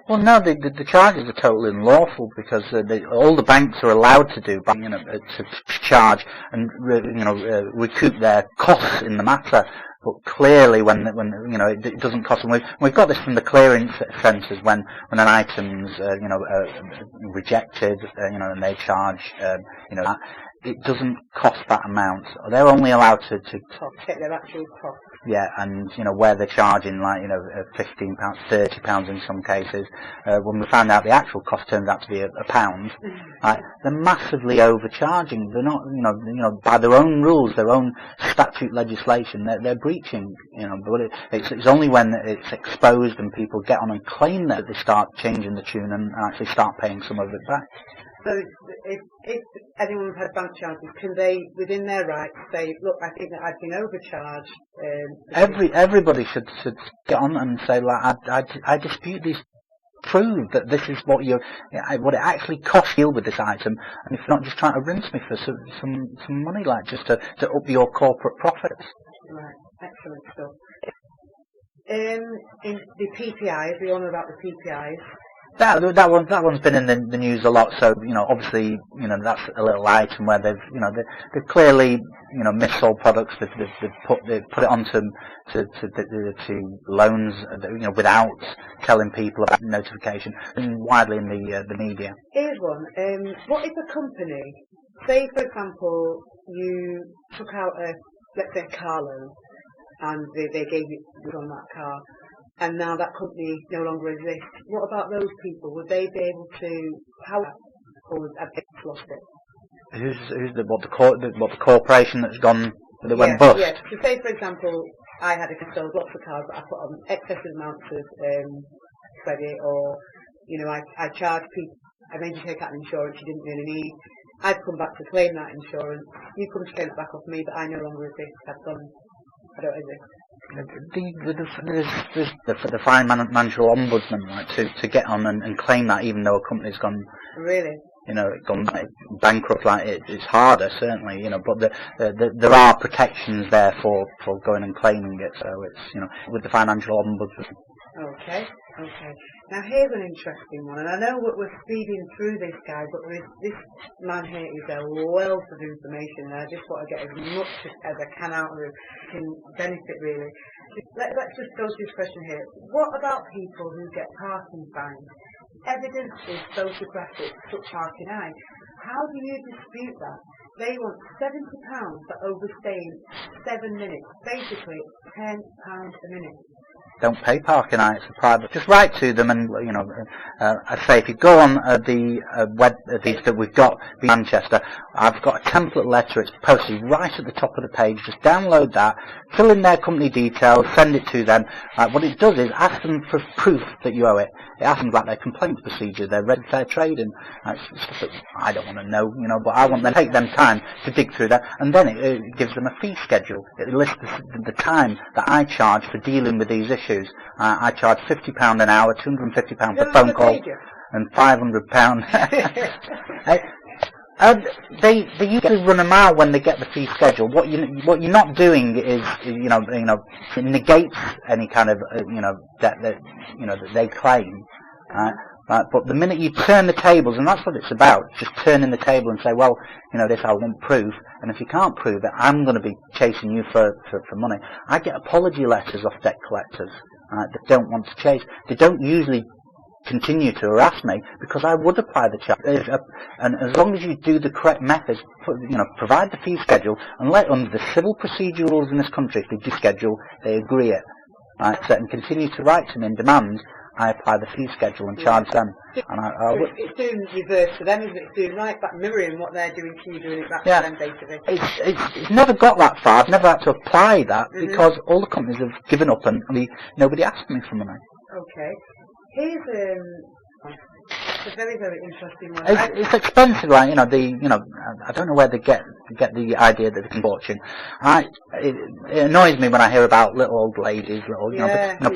Well, no, the charges are totally unlawful because all the banks are allowed to do, you know, to charge and you know recoup their costs in the matter. But clearly, when you know it doesn't cost them. We've got this from the clearing centres when an item's you know rejected, you know, and they charge you know. It doesn't cost that amount. They're only allowed to take their actual cost. Yeah, and you know where they're charging like you know £15, £30 in some cases. When we found out the actual cost turns out to be a pound, right? They're massively overcharging. They're not, you know, by their own rules, their own statute legislation, they're breaching. You know, but it's only when it's exposed and people get on and claim that they start changing the tune and actually start paying some of it back. So if anyone's had bank charges, can they, within their rights, say, look, I think that I've been overcharged? Everybody should get on and say, like, I dispute these. Prove that this is what it actually costs you with this item, and if not, just trying to rinse me for some money, like just to up your corporate profits. Right, excellent stuff. In the PPIs, we all know about the PPIs. That one's been in the news a lot. So you know, obviously, you know, that's a little item where they've clearly, you know, missold products. They've put it onto to loans, you know, without telling people about notification, and widely in the media. Here's one. What if a company, say for example, you took out let's say a car loan, and they gave you on that car, and now that company no longer exists? What about those people? Would they be able to help, or have they lost it? Who's the corporation that's gone that went bust. Yeah. So say, for example, I had sold lots of cars, but I put on excessive amounts of credit, or, you know, I charged people, I made you take out an insurance you didn't really need. I've come back to claim that insurance. You come to claim it back off me, but I no longer exist. I've gone. I don't exist. There's the financial ombudsman, like, to get on and claim that, even though a company's gone. Really? You know, gone bankrupt. Like it's harder, certainly. You know, but there are protections there for going and claiming it. So it's, you know, with the financial ombudsman. Okay. Now here's an interesting one, and I know we're speeding through this, guy, but this man here is a wealth of information, and I just want to get as much as I can out of him, can benefit really. Let's just go to this question here. What about people who get parking fines? Evidence is photographic, such parking eye. How do you dispute that? They want £70 for overstaying 7 minutes, basically £10 a minute. Don't pay parking eye, it's a private. Just write to them, and, you know, I say if you go on the web these that we've got in Manchester, I've got a template letter. It's posted right at the top of the page. Just download that, fill in their company details, send it to them. What it does is ask them for proof that you owe it. It asks them about their complaint procedure, their red fair trading. Stuff that I don't want to know, you know, but I want them to take them time to dig through that, and then it gives them a fee schedule. It lists the time that I charge for dealing with these issues. I charge £50 an hour, £250 per phone call, and £500. They usually run them out when they get the fee schedule. What you're not doing is, you know, it negates any kind of debt that they claim. But the minute you turn the tables, and that's what it's about, just turning the table and say, well, you know, this I want proof, and if you can't prove it, I'm going to be chasing you for money. I get apology letters off debt collectors that don't want to chase. They don't usually continue to harass me because I would apply the charge. And as long as you do the correct methods, provide the fee schedule, and let under the civil procedure rules in this country, if they do schedule, they agree it. Right, so, and continue to write to me and demand I apply the fee schedule and charge them. And it's doing reverse to them, isn't it? It's doing right back, mirroring what they're doing to you, doing it back to them, basically. It's never got that far. I've never had to apply that because all the companies have given up and nobody asked me for money. Okay. Here's it's a very, very interesting one. It's expensive, like, I don't know where they get the idea that they can fortune. It annoys me when I hear about little old ladies,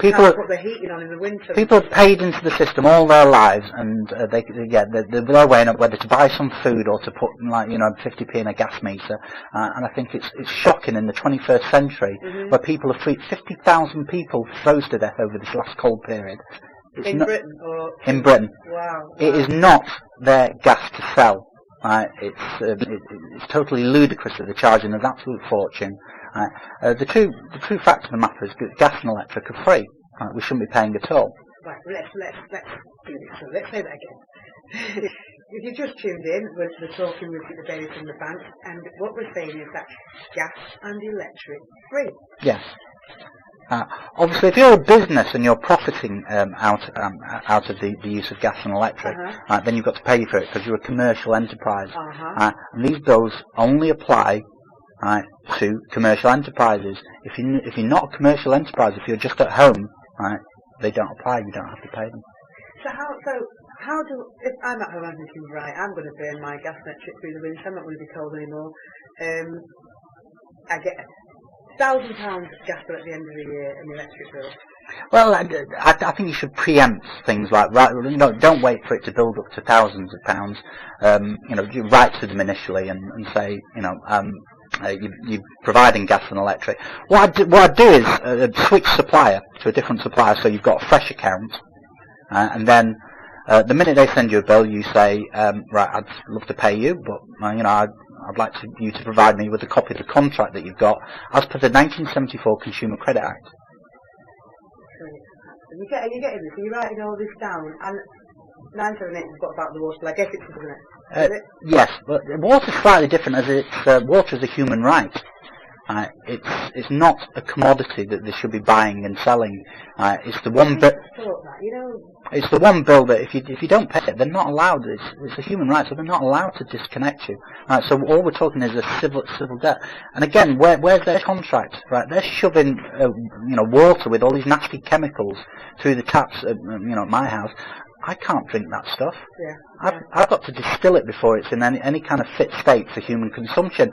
people put the heating on in the winter. People have paid into the system all their lives, and they're weighing up whether to buy some food or to put 50p in a gas meter. And I think it's shocking in the 21st century where people have 50,000 people froze to death over this last cold period. In Britain? In Britain. Wow. It is not their gas to sell. It's totally ludicrous that they're charging an absolute fortune. The true fact of the matter is that gas and electric are free. We shouldn't be paying at all. Right, let's do this. So let's say that again. If you just tuned in, we're talking with the Bailiffs in the bank, and what we're saying is that gas and electric free. Yes. Obviously, if you're a business and you're profiting out of the use of gas and electric, then you've got to pay for it because you're a commercial enterprise. And these bills only apply to commercial enterprises. If you're not a commercial enterprise, if you're just at home, they don't apply. You don't have to pay them. So if I'm at home, I'm thinking, right, I'm going to burn my gas and electric through the winter. I'm not going to be cold anymore. I get £1,000 gas bill at the end of the year and the electric bill. Well, I think you should preempt things like that. Don't wait for it to build up to thousands of pounds. You write to them initially and say, you're providing gas and electric. What I do is switch supplier to a different supplier, so you've got a fresh account, and then the minute they send you a bill, you say, right, I'd love to pay you, but I'd like you to provide me with a copy of the contract that you've got as per the 1974 Consumer Credit Act. You're getting this, so you're writing all this down, and 978 has got about the water, I guess it's, isn't it? Yes, but water's slightly different, as water is a human right. It's not a commodity that they should be buying and selling. It's the one bit. It's the one bill that if you don't pay it, they're not allowed. It's a human right, so they're not allowed to disconnect you. Right, so all we're talking is a civil debt. And again, where's their contract? Right, they're shoving water with all these nasty chemicals through the taps at my house. I can't drink that stuff. Yeah. I've got to distill it before it's in any kind of fit state for human consumption.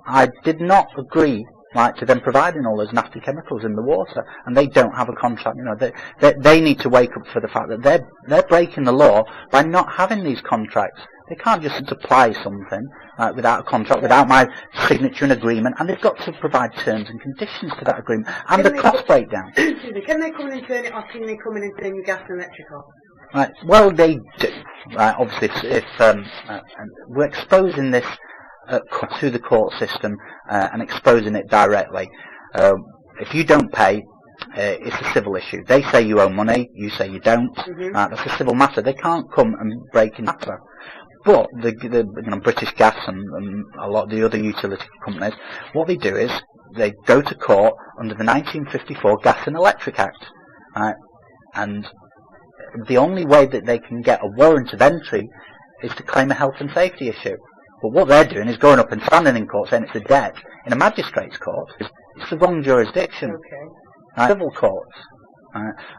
I did not agree to them providing all those nasty chemicals in the water, and they don't have a contract. They need to wake up for the fact that they're breaking the law by not having these contracts. They can't just supply something without a contract, without my signature and agreement, and they've got to provide terms and conditions to that agreement and the cost breakdown. Can they come in and turn it off? Can they come in and turn your gas and electric off? Right. Well, they do. Right. Obviously, if we're exposing this to the court system and exposing it directly. If you don't pay, it's a civil issue. They say you owe money, you say you don't. That's a civil matter. They can't come and break in matter. But the British Gas and a lot of the other utility companies, what they do is they go to court under the 1954 Gas and Electric Act, and the only way that they can get a warrant of entry is to claim a health and safety issue. But what they're doing is going up and standing in court saying it's a debt in a magistrate's court. It's the wrong jurisdiction. Okay. Civil courts.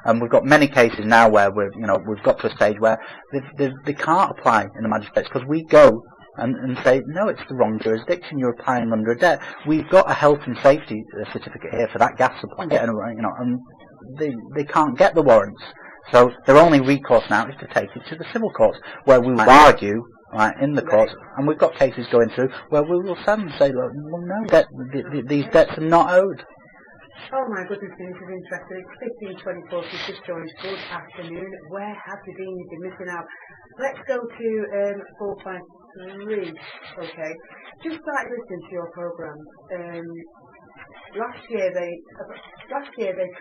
And we've got many cases now where we've got to a stage where they can't apply in the magistrates because we go and say, no, it's the wrong jurisdiction. You're applying under a debt. We've got a health and safety certificate here for that gas supply, and they can't get the warrants. So their only recourse now is to take it to the civil courts, where we will argue in the courts, and we've got cases going through where we will stand and say, look, well, no, these debts are not owed. Oh my goodness, this is interesting. It's 15:24, you've just joined. Good afternoon. Where have you been? You've been missing out. Let's go to 453. Okay. Just started listening to your programme. Last year they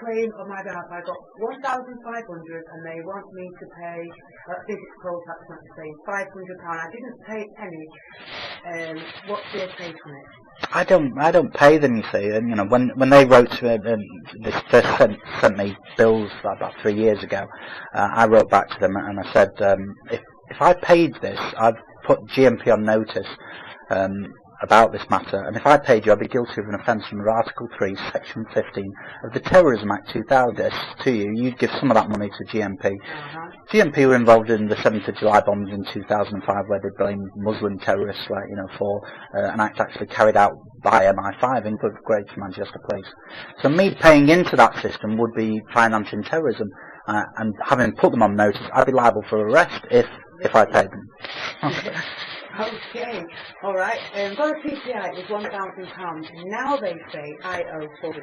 claimed on my behalf I got 1,500 and they want me to pay, I think it's poll tax, not to say, £500. I didn't pay any. What's your take on it? I don't pay them, you see. And when they wrote to this first sent me bills about 3 years ago, I wrote back to them and I said, if I paid this, I've put GMP on notice about this matter, and if I paid you, I'd be guilty of an offence under Article 3, Section 15 of the Terrorism Act 2000 to you. You'd give some of that money to GMP. GMP were involved in the 7th of July bombs in 2005, where they blamed Muslim terrorists, for an act actually carried out by MI5 in good grades Manchester Police. So me paying into that system would be financing terrorism, and having put them on notice, I'd be liable for arrest if I paid them. Okay, all right. Got a PCI, it was £1,000. Now they say I owe £40.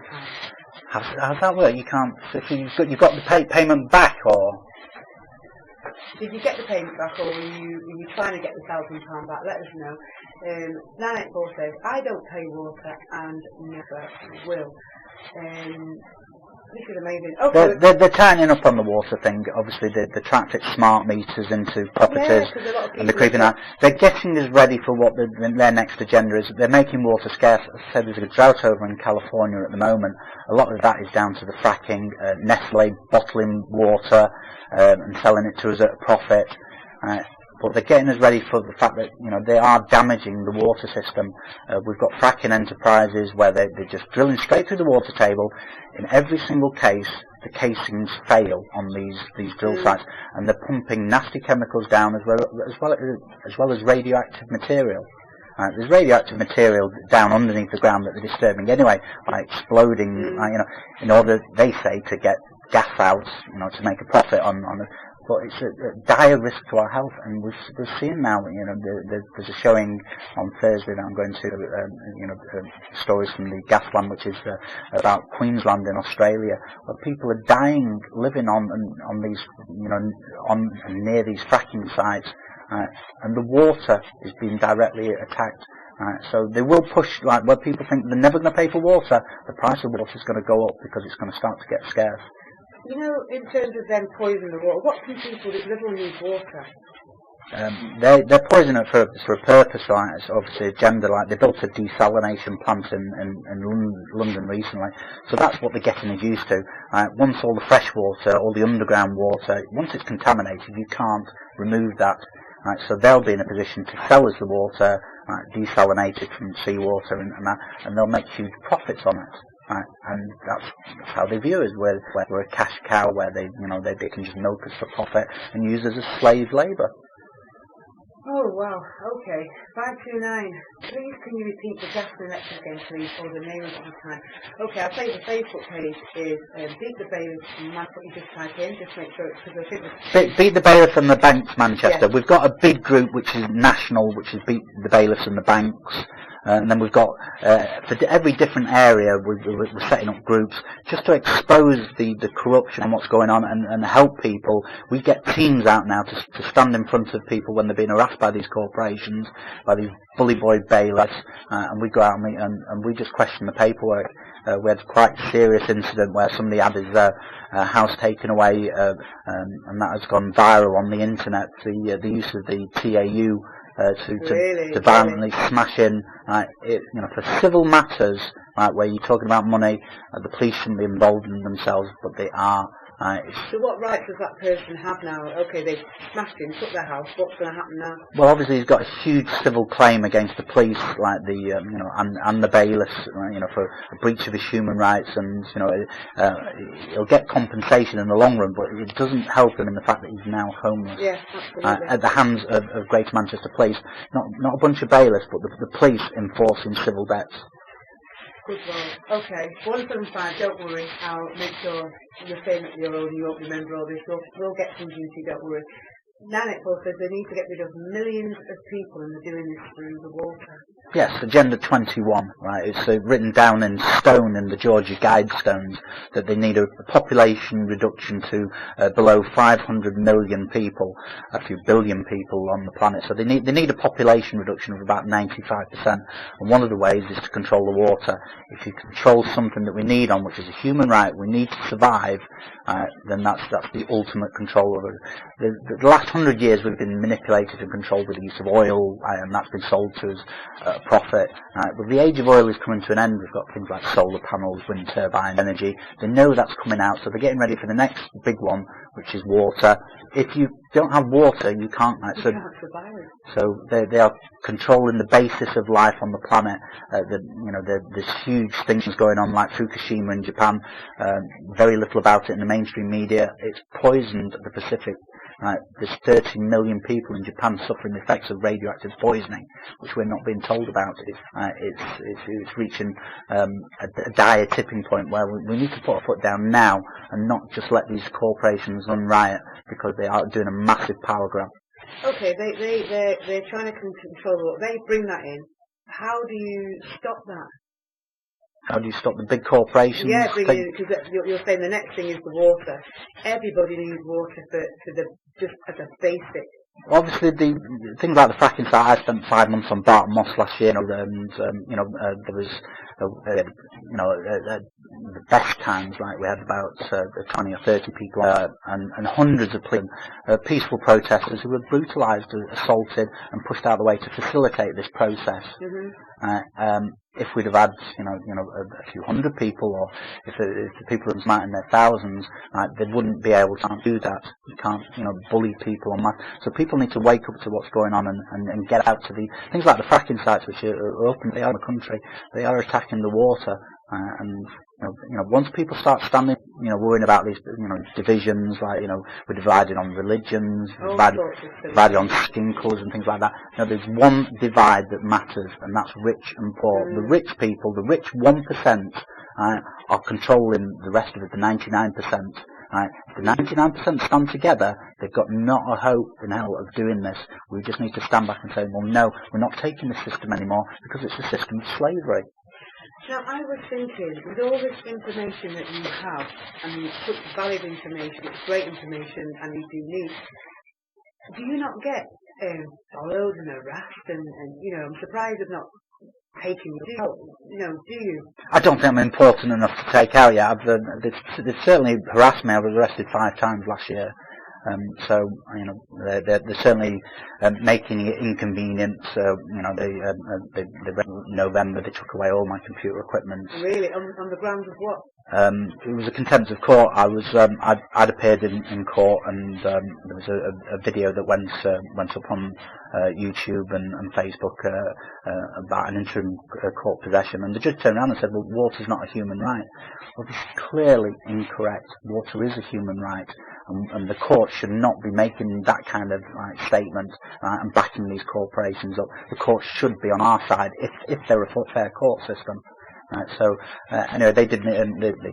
How's that work? You can't. If you've got the payment back, or did you get the payment back, or were you trying to get the £1,000 back? Let us know. 984 says I don't pay water and never will. This is amazing. Okay. They're tightening up on the water thing. Obviously, they tracked its smart meters into properties, and they're creeping out. They're getting us ready for what their next agenda is. They're making water scarce. As I said, there's a drought over in California at the moment. A lot of that is down to the fracking, Nestle bottling water and selling it to us at a profit. But they're getting us ready for the fact that they are damaging the water system. We've got fracking enterprises where they're just drilling straight through the water table. In every single case, the casings fail on these drill sites, and they're pumping nasty chemicals down as well as radioactive material. There's radioactive material down underneath the ground that they're disturbing anyway by exploding. In order, they say, to get gas out, to make a profit on it. But it's a dire risk to our health, and we're seeing now. There's a showing on Thursday that I'm going to. Stories from the Gasland, which is about Queensland in Australia, where people are dying living on these, on near these fracking sites, and the water is being directly attacked. So they will push, where people think they're never going to pay for water, the price of water is going to go up because it's going to start to get scarce. In terms of them poisoning the water, what can people that live on need water? they're poisoning it for a purpose, right? It's obviously agenda. Like they built a desalination plant in London recently, so that's what the getting is used to. Once all the fresh water, all the underground water, once it's contaminated, you can't remove that. Right, so they'll be in a position to sell us the water, desalinated from seawater, and they'll make huge profits on it. Right, and that's how they view us. We're a cash cow, where they can just milk us for profit and use us as slave labour. Oh wow, okay. 529. Please can you repeat the gas and electric again, please, or the name of the time? Okay, I'll say the Facebook page is Beat the Bailiffs, and that's what you just type in, just make sure it's, because I think it's... Beat the Bailiffs and the Banks Manchester. Yeah. We've got a big group which is national, which is Beat the Bailiffs and the Banks. And then we've got, for every different area, we're setting up groups just to expose the corruption and what's going on and help people. We get teams out now to stand in front of people when they're being harassed by these corporations, by these bully boy bailiffs, and we go out and we just question the paperwork. We had quite a serious incident where somebody had his house taken away, and that has gone viral on the internet, the use of the TAU to violently smash in, for civil matters, where you're talking about money, the police shouldn't be involved in themselves, but they are. So what right does that person have now? Okay, they've smashed him, took their house. What's going to happen now? Well, obviously he's got a huge civil claim against the police, like and the bailiffs, for a breach of his human rights, and he'll get compensation in the long run, but it doesn't help him in the fact that he's now homeless. Yeah, absolutely. At the hands of Greater Manchester Police, not a bunch of bailiffs, but the police enforcing civil debts. Good well. Okay, 175, don't worry. I'll make sure you're saying that you're old and you won't remember all this. We'll get some duty, don't worry. Nanetful says they need to get rid of millions of people and they're doing this through the water. Yes, Agenda 21, right? It's written down in stone in the Georgia Guidestones that they need a population reduction to below 500 million people, a few billion people on the planet. So they need a population reduction of about 95%. And one of the ways is to control the water. If you control something that we need on, which is a human right, we need to survive, then that's the ultimate control of it. The last 100 years we've been manipulated and controlled with the use of oil, and that's been sold to us profit. But the age of oil is coming to an end. We've got things like solar panels, wind turbine energy. They know that's coming out, so they're getting ready for the next big one, which is water. If you don't have water, you can't. You can't survive. So they are controlling the basis of life on the planet. There's huge things going on, like Fukushima in Japan. Very little about it in the mainstream media. It's poisoned the Pacific. There's 30 million people in Japan suffering the effects of radioactive poisoning, which we're not being told about. It's reaching a dire tipping point where we need to put our foot down now and not just let these corporations run riot, because they are doing a massive power grab. Okay, they're trying to control what they bring that in. How do you stop that? How do you stop the big corporations? Yeah, because you're saying the next thing is the water. Everybody needs water for just as a basic. Obviously, the things like the fracking site. I spent 5 months on Barton Moss last year, and there was the best times, like we had about 20 or 30 people and hundreds of peaceful protesters who were brutalised, assaulted, and pushed out of the way to facilitate this process. Mm-hmm. If we'd have had, a few hundred people, or if the people were in their thousands, they wouldn't be able to do that. You can't, bully people on that. So people need to wake up to what's going on and get out to the things like the fracking sites, which are open in the country. They are attacking the water, and once people start standing, worrying about these, divisions, like, we're divided on religions, divided on skin colours and things like that. There's one divide that matters, and that's rich and poor. The rich people, the rich 1%, are controlling the rest of it, the 99%. If the 99% stand together, they've got not a hope in hell of doing this. We just need to stand back and say, well, no, we're not taking the system anymore, because it's a system of slavery. Now, I was thinking, with all this information that you have, and it's such valid information, it's great information, and you do need, do you not get followed and harassed? And I'm surprised they've not taken you. Do you? I don't think I'm important enough to take out yet. They've certainly harassed me. I was arrested 5 times last year. So they're certainly making it inconvenient. So November they took away all my computer equipment. Really, on the grounds of what? It was a contempt of court. I'd appeared in court, and there was a video that went up on YouTube and Facebook about an interim court possession, and the judge turned around and said, "Well, water's not a human right." Well, this is clearly incorrect. Water is a human right, and the court should not be making that kind of statement and backing these corporations up. The court should be on our side if they're a fair court system. Right, so anyway, they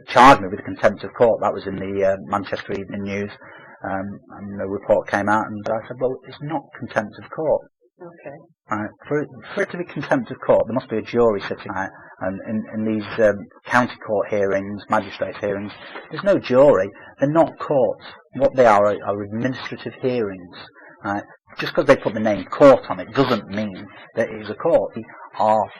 charged me with contempt of court. That was in the Manchester Evening News, and the report came out, and I said, well, it's not contempt of court. Okay. Right, for it to be contempt of court, there must be a jury sitting there, and in these county court hearings, magistrates hearings, there's no jury. They're not courts. What they are administrative hearings. Right? Just because they put the name court on it doesn't mean that it is a court. They are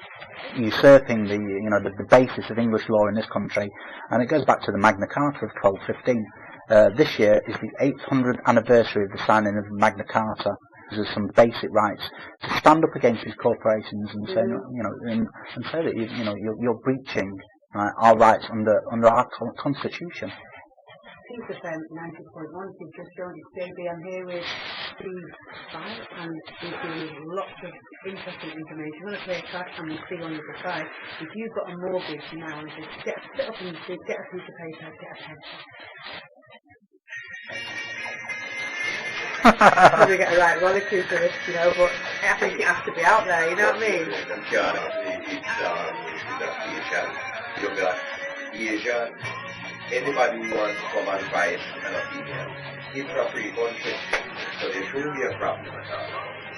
usurping the basis of English law in this country, and it goes back to the Magna Carta of 1215. This year is the 800th anniversary of the signing of Magna Carta. There's some basic rights to stand up against these corporations and say, and say that you're breaching our rights under our constitution. Piece of 90.1, you've just joined us, JB. I'm here with Stevespy, and he's giving us lots of interesting information. I'm going to play a track and we'll see on the other side. If you've got a mortgage now, and just sit up and get a piece of paper, get a pencil. Probably get a right rollicking for this, but I think it has to be out there, you know what I mean? You'll be like, Asia, anybody who wants to come and buy an opinion, it's a free country, so there shouldn't be a problem at all.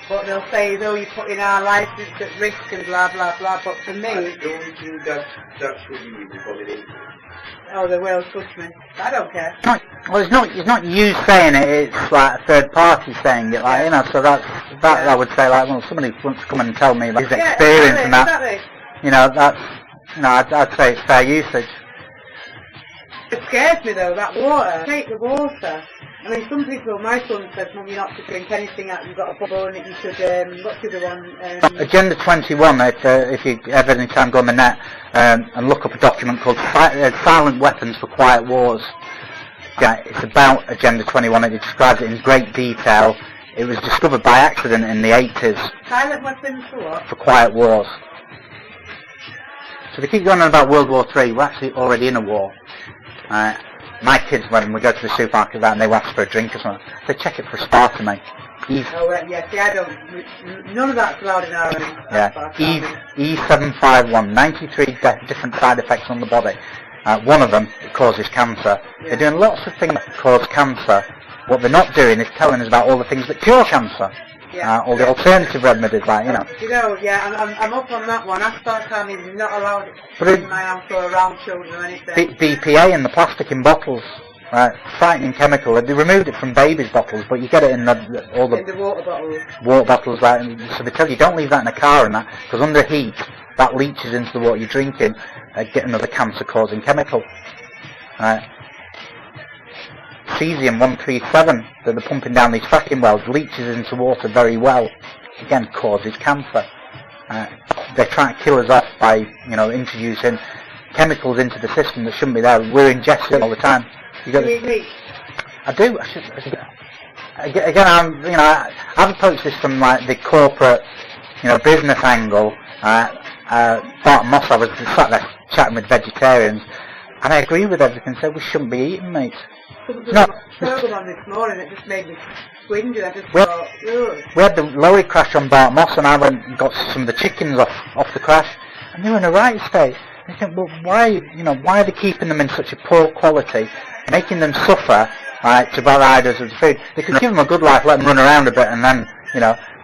What they'll say is, you're putting our license at risk and blah, blah, blah, but for me... I don't think that should be coming in. Oh, the Wales Dutchman. I don't care. It's not you saying it, it's like a third party saying it, so that I would say, somebody wants to come and tell me his experience and that, exactly. I'd say it's fair usage. It scares me though, that water. Take the water. I mean, some people, my son says, Mum, you're not to drink anything out, you've got a bubble and you should, what's the other one? Agenda 21, if you ever any time go on the net and look up a document called Silent Weapons for Quiet Wars. Yeah, it's about Agenda 21, it describes it in great detail. It was discovered by accident in the 80s. Silent Weapons for what? For Quiet Wars. So they keep going on about World War III, we're actually already in a war. My kids, when we go to the supermarket and they ask for a drink or something, they check it for aspartame. None of that's allowed in our room. Yeah, E751, 93 different side effects on the body. One of them, it causes cancer. Yeah. They're doing lots of things that cause cancer. What they're not doing is telling us about all the things that cure cancer. Yeah. All the alternative remedies, I'm up on that one. Aspartame is not allowed in my house or around children or anything. BPA in the plastic in bottles, frightening chemical. They removed it from babies' bottles, but you get it in the water bottles. Water bottles, so they tell you don't leave that in a car and that, because under heat, that leaches into the water you're drinking, get another cancer-causing chemical. Cesium-137 that they're pumping down these fracking wells leaches into water very well. Again, causes cancer. They're trying to kill us off by, introducing chemicals into the system that shouldn't be there. We're ingesting all the time. I do. Again, I've approached this from the corporate, business angle. Bart Moss, I was sat there chatting with vegetarians, and I agree with everything. So we shouldn't be eating meat. No. On this morning, it just made me squingy. I just thought, we had the lorry crash on Bart Moss, and I went and got some of the chickens off the crash, and they were in a right state. I think, well, why are they keeping them in such a poor quality, making them suffer, to provide us with food? They could give them a good life, let them run around a bit, and then,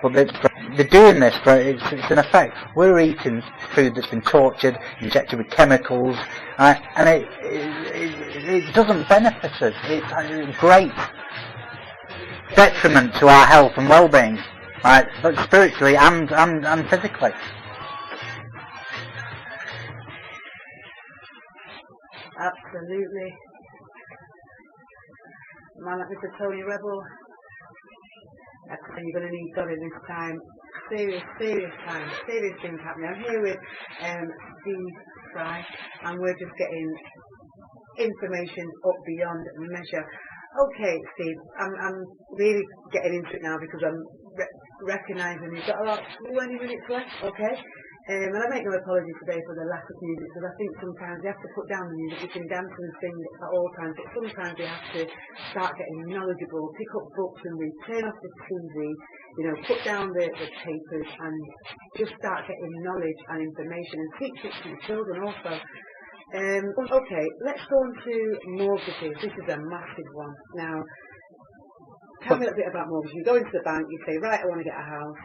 but they're doing this, but it's in effect. We're eating food that's been tortured, injected with chemicals, and it doesn't benefit us. It's a great detriment to our health and well-being, but spiritually and physically. Absolutely. man like Mr. Tony Rebel, and you're going to need God in this time. Serious time, serious things happening. I'm here with Stevespy, and we're just getting information up beyond measure. Okay, Steve, I'm really getting into it now because I'm recognising you've got about 20 minutes left, okay? And I make no apology today for the lack of music, because I think sometimes you have to put down the music. You can dance and sing at all times, but sometimes you have to start getting knowledgeable, pick up books and read, turn off the TV, you know, put down the papers and just start getting knowledge and information, and teach it to the children also. Okay, let's go on to mortgages. This is a massive one. Now, tell me a bit about mortgages. You go into the bank, you say, right, I want to get a house.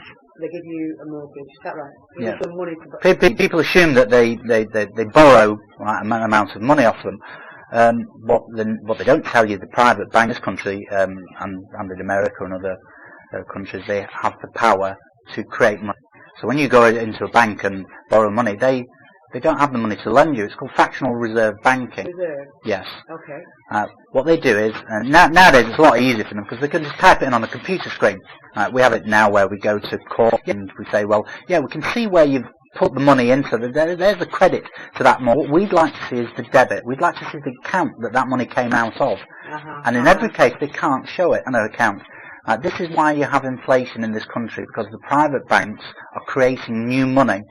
They give you a mortgage. Is that right? You Yeah. need some money to People assume that they borrow an amount of money off them. What they don't tell you, the private bank in this country and in America and other countries, they have the power to create money. So when you go into a bank and borrow money, they don't have the money to lend you. It's called fractional reserve banking. reserve. Yes. Okay. What they do is, nowadays it's a lot easier for them because they can just type it in on a computer screen. We have it now where we go to court and we say, well, yeah, we can see where you've put the money into. There's the credit to that money. What we'd like to see is the debit. We'd like to see the account that money came out of. And in every case, they can't show it on an account. This is why you have inflation in this country, because the private banks are creating new money.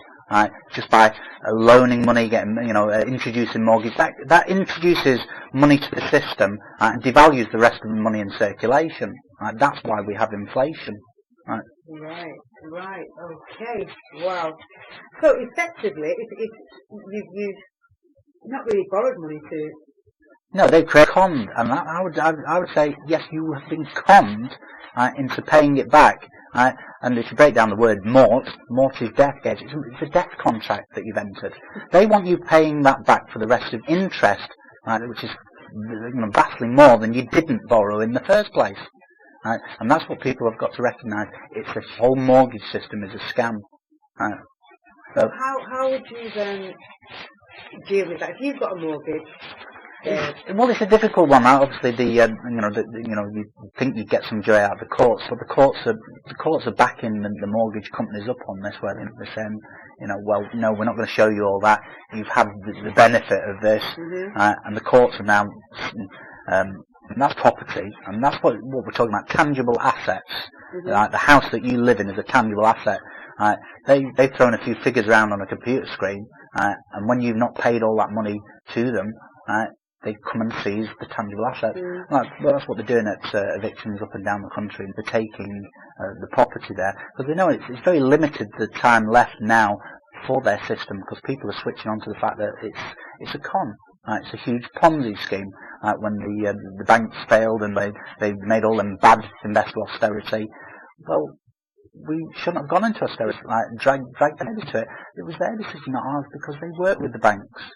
Just by loaning money, introducing mortgage, that introduces money to the system and devalues the rest of the money in circulation. That's why we have inflation. Right. Okay. Wow. So effectively, if you've not really borrowed money to. No, they've created conned, and I would say yes, you have been conned into paying it back. And if you break down the word mort is death, guys. It's a death contract that you've entered. They want you paying that back for the rest of interest, which is vastly more than you didn't borrow in the first place. And that's what people have got to recognise. It's the whole mortgage system is a scam. So how would you then deal with that? If you've got a mortgage. Well, it's a difficult one. Obviously, you think you get some joy out of the courts, but the courts are backing the mortgage companies up on this, where they're saying, well, no, we're not going to show you all that. You've had the benefit of this, and the courts are now, and that's property, and that's what we're talking about, tangible assets. The house that you live in is a tangible asset. They've thrown a few figures around on a computer screen, and when you've not paid all that money to them, they come and seize the tangible assets. That's what they're doing at evictions up and down the country, and they're taking the property there, because they know it's very limited the time left now for their system, because people are switching on to the fact that it's a con. It's a huge Ponzi scheme. When the banks failed and they made all them bad investor austerity, well, we shouldn't have gone into austerity, dragged them into it. It was their decision, not ours, because they work with the banks.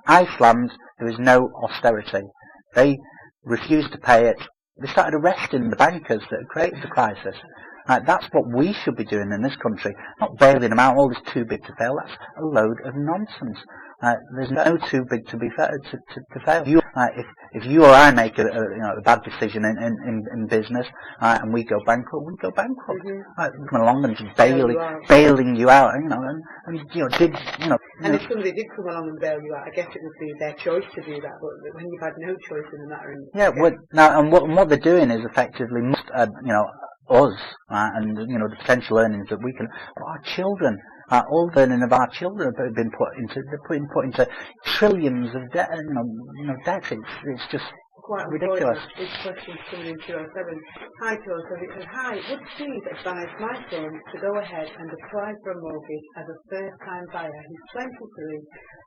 Iceland, there is no austerity. They refused to pay it. They started arresting the bankers that had created the crisis. That's what we should be doing in this country, not bailing them out. All this too big to fail. That's a load of nonsense. There's no too big to be to fail. If you or I make a bad decision in business, and we go bankrupt, we go bankrupt. Come along and just bailing you out, and And if somebody did come along and bail you out, I guess it would be their choice to do that. But when you've had no choice in the matter, what they're doing is effectively us, and the potential earnings that we can, our children. All the earning of our children have been put into trillions of debt. Debt. It's just quite ridiculous. This question's coming in 207. Hi, 207. It says, hi, would Steve advise my son to go ahead and apply for a mortgage as a first-time buyer? He's 23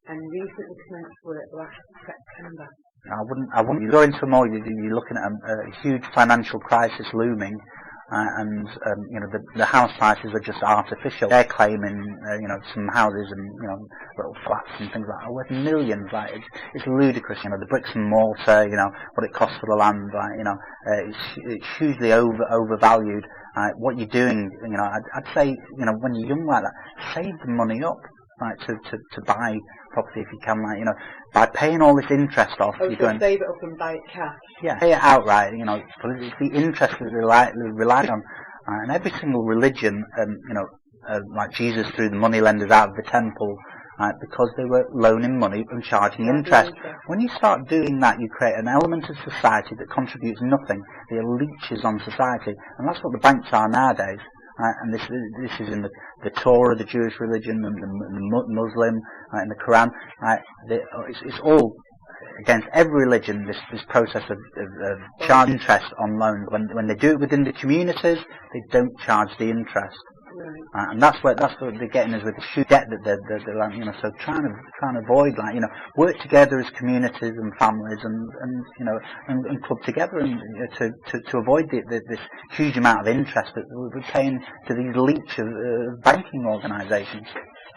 and recently commenced work last September. I wouldn't. You go into a mortgage, you're looking at a huge financial crisis looming. And the house prices are just artificial. They're claiming some houses and little flats and things like that are worth millions. It's ludicrous. The bricks and mortar, what it costs for the land. It's hugely overvalued. What you're doing, I'd say, when you're young like that, save the money up. right, to buy property if you can, like, you know, by paying all this interest off. Oh, you're so going, save it up and buy it cash. yeah, pay it outright, you know, but it's the interest that they rely on. And every single religion, you know, like Jesus threw the moneylenders out of the temple, because they were loaning money and charging interest. When you start doing that, you create an element of society that contributes nothing. They are leeches on society, and that's what the banks are nowadays. And this is in the Torah, the Jewish religion, the Muslim, and the Quran. It's all against every religion. This process of charge interest on loans. When they do it within the communities, they don't charge the interest. Right. And that's what they're getting is with the huge debt that they're you know, so trying to avoid, like, you know, work together as communities and families and you know, and club together and, you know, to avoid this huge amount of interest that we're paying to these leech of banking organisations.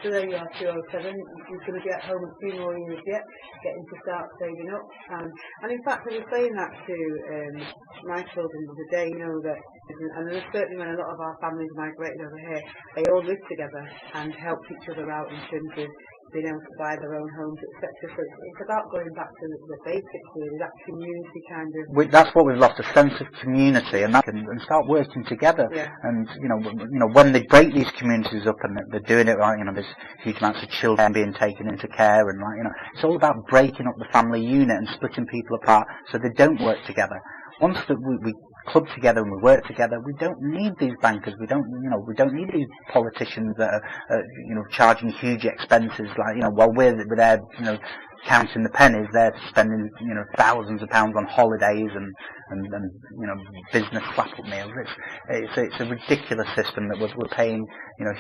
So there you are, 207. You're going to be at home a few more years yet, getting to start saving up. And in fact, I was saying that to my children the other day, you know, that, and certainly when a lot of our families migrated over here, they all lived together and helped each other out in terms of being able to buy their own homes, etc. So it's about going back to the basics, really, that community kind of. That's what we've lost, a sense of community, and start working together. Yeah. And you know, when they break these communities up and they're doing it right, you know, there's huge amounts of children being taken into care, and, like, you know, it's all about breaking up the family unit and splitting people apart so they don't work together. Once that we club together and we work together, we don't need these bankers. We don't need these politicians that are you know, charging huge expenses, like, you know, while we're there, you know, counting the pennies, they're spending, you know, thousands of pounds on holidays and you know, business slap-up meals. It's a ridiculous system that we're paying, you know,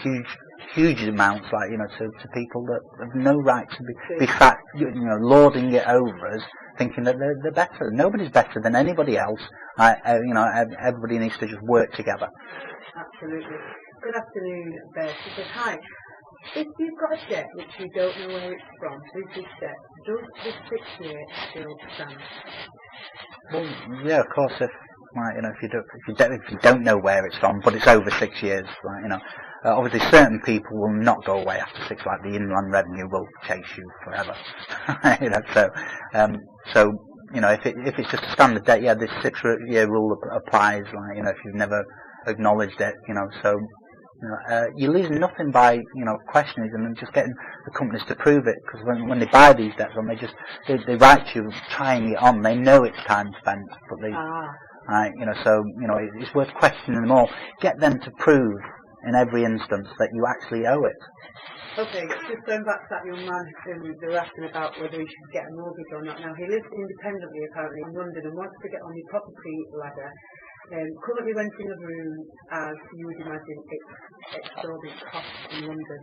huge amounts, like, you know, to people that have no right to be sat, you know, lording it over us, thinking that they're better. Nobody's better than anybody else. You know, everybody needs to just work together. Absolutely. Good afternoon, Beth. She says, hi. If you've got a debt which you don't know where it's from, who's this debt? Does this 6 year still stand? Well, yeah, of course. If, like, you know, if you don't know where it's from, but it's over 6 years, like, you know, obviously certain people will not go away after 6. Like the Inland Revenue will chase you forever. You know, so you know, if it's just a standard debt, yeah, this 6 year rule applies. Like, you know, if you've never acknowledged it, you know, so. You know, you lose nothing by, you know, questioning them and just getting the companies to prove it. Because when they buy these debts, they write to you trying it on. They know it's time spent, but they, you know, so, you know, it's worth questioning them all. Get them to prove in every instance that you actually owe it. Okay, just going back to that young man who they were asking about whether he should get a mortgage or not. Now, he lives independently, apparently, in London and wants to get on the property ladder. Currently renting a room, as you would imagine, it's exorbitant cost in London.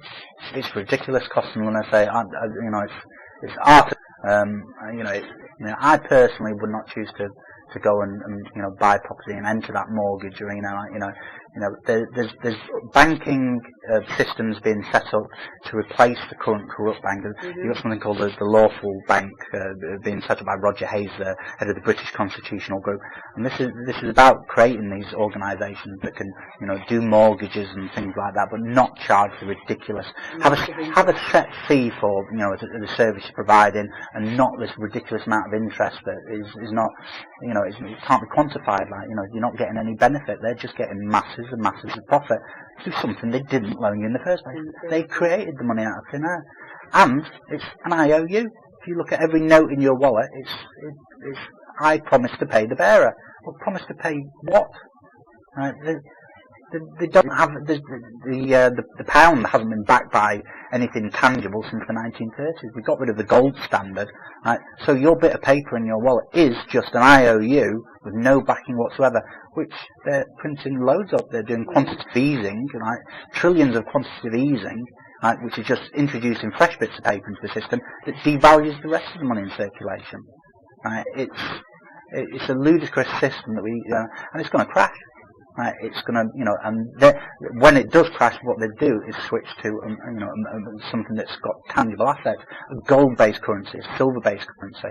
It's ridiculous cost in London. I say, you know, it's art. You know, I personally would not choose to go and you know, buy property and enter that mortgage arena. You know, there's banking systems being set up to replace the current corrupt bankers. You've got something called the lawful bank being set up by Roger Hayes, the head of the British Constitutional Group, and this is about creating these organisations that can, you know, do mortgages and things like that, but not charge the ridiculous, have a set fee for, you know, the service you're providing, and not this ridiculous amount of interest that is not, you know, it can't be quantified. Like, you know, you're not getting any benefit. They're just getting masses and masses of profit through something they didn't loan you in the first place. They created the money out of thin air, and it's an IOU. If you look at every note in your wallet, it's I promise to pay the bearer. Well, promise to pay what? Right? They don't have the pound hasn't been backed by anything tangible since the 1930s. We got rid of the gold standard, right? So your bit of paper in your wallet is just an IOU with no backing whatsoever, which they're printing loads of. They're doing quantitative easing, right? Trillions of quantitative easing, right? Which is just introducing fresh bits of paper into the system that devalues the rest of the money in circulation. Right? It's a ludicrous system that and it's going to crash. Right, it's going to, you know, and when it does crash, what they do is switch to, you know, something that's got tangible assets, a gold-based currency, a silver-based currency.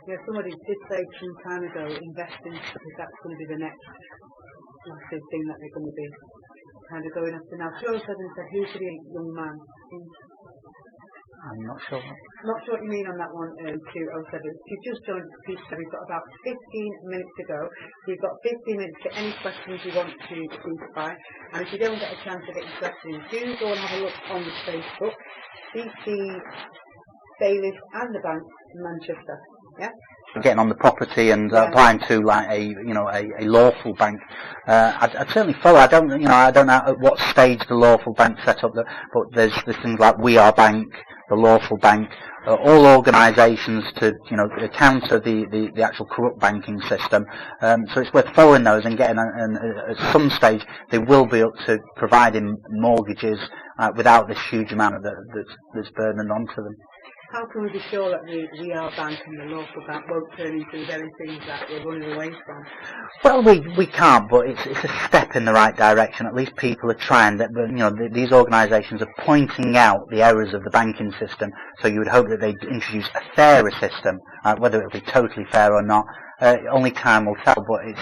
Yeah, somebody did say some time ago, invest in because that's going to be the next massive thing that they're going to be kind of going after now. 207 said, who's the young man? I'm not sure. Not sure what you mean on that one, 207. You've just joined the piece, so we've got about 15 minutes to go. You've got 15 minutes to any questions you want to Stevespy. And if you don't get a chance to get your questions, do go and have a look on the Facebook. CC Bailiffs and the Bank in Manchester. Yeah? Getting on the property and applying to like a lawful bank. I'd certainly follow. I don't know at what stage the lawful bank set up, but there's things like We Are Bank, the lawful bank, all organisations to counter the actual corrupt banking system. So it's worth following those and getting. And at some stage they will be up to providing mortgages without this huge amount of that's burdened onto them. How can we be sure that the We Are Bank and the local bank won't turn into the very things that we're running away from? Well, we can't, but it's a step in the right direction. At least people are trying. That these organisations are pointing out the errors of the banking system. So you would hope that they'd introduce a fairer system, whether it will be totally fair or not. Only time will tell, but it's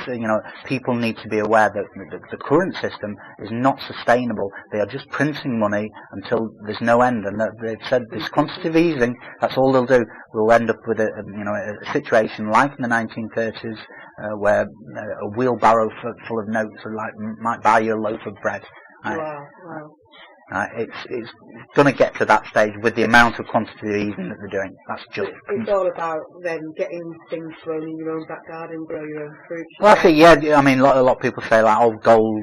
people need to be aware that the current system is not sustainable. They are just printing money until there's no end, and that they've said this quantitative easing, that's all they'll do. We'll end up with a situation like in the 1930s where a wheelbarrow full of notes might buy you a loaf of bread. Wow. It's going to get to that stage with the amount of quantitative easing that they're doing. That's just. It's all about then getting things grown in your own back garden, grow your own fruit. Well, I think, yeah. I mean, a lot of people say like, gold,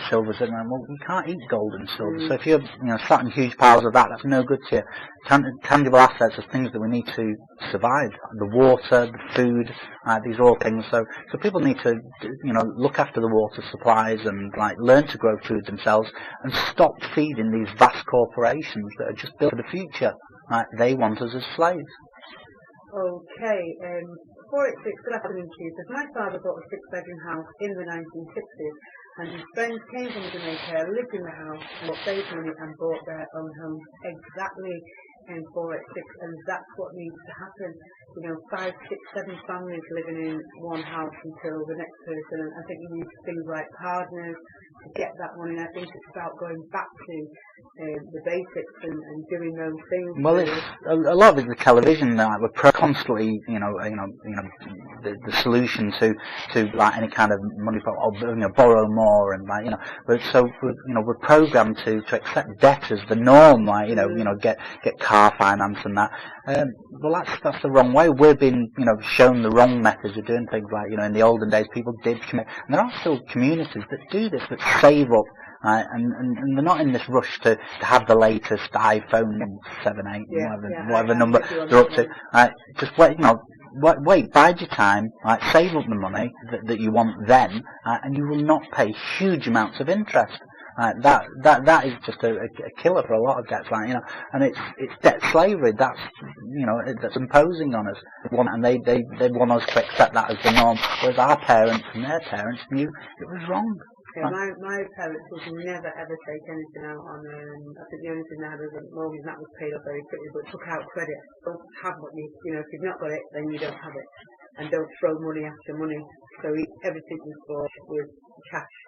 silver. Well, you can't eat gold and silver. So if you're, sat in huge piles of that, that's no good to you. Tangible assets are things that we need to survive. The water, the food, these are all things. So people need to, look after the water supplies and learn to grow food themselves and stop feeding these vast corporations that are just built for the future. They want us as slaves. Okay, 486, good afternoon to you. My father bought a 6-bedroom house in the 1960s, and his friends came from Jamaica, lived in the house, and saved money and bought their own homes. Exactly in 486, and that's what needs to happen. 5, 6, 7 families living in one house until the next person. And I think you need things like partners to get that money. And I think it's about going back to the basics and doing those things. Well, it's a lot of it is the television. We're constantly, the solution to any kind of money or borrow more and we're programmed to accept debt as the norm. Get car finance and that. Well, that's the wrong way. We're being, shown the wrong methods of doing things. In the olden days, people did commit, and there are still communities that do this, that save up, and they're not in this rush to have the latest iPhone 7, 8, whatever number they're up to. Just wait, bide your time, save up the money that you want then, and you will not pay huge amounts of interest. That is just a killer for a lot of debts, and it's debt slavery. That's that's imposing on us, and they want us to accept that as the norm, whereas our parents and their parents knew it was wrong. Yeah, my parents would never ever take anything out on I think the only thing they had was a mortgage, and that was paid off very quickly, but took out credit. Don't have what if you've not got it, then you don't have it, and don't throw money after money. So everything was bought with cash.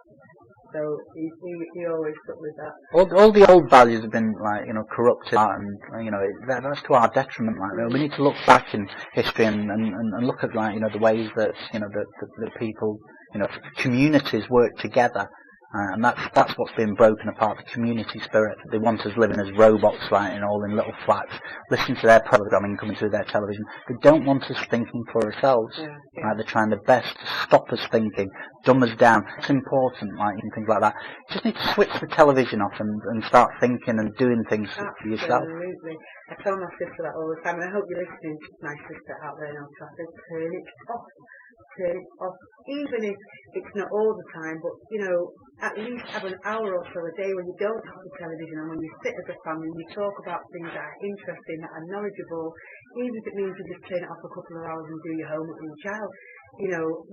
So he always stuck with that. All the old values have been corrupted, and that's to our detriment. We need to look back in history and look at the ways that that people communities work together. And that's what's been broken apart, the community spirit. They want us living as robots, all in little flats, listening to their programming coming through their television. They don't want us thinking for ourselves. They're trying their best to stop us thinking, dumb us down. It's important, and things like that. You just need to switch the television off and start thinking and doing things for yourself. Absolutely. I tell my sister that all the time, and I hope you're listening to my sister out there now, traffic. Turn it off. Turn it off. Even if it's not all the time, but at least have an hour or so a day when you don't have the television and when you sit as a family and you talk about things that are interesting, that are knowledgeable, even if it means you just turn it off a couple of hours and do your homework with your child.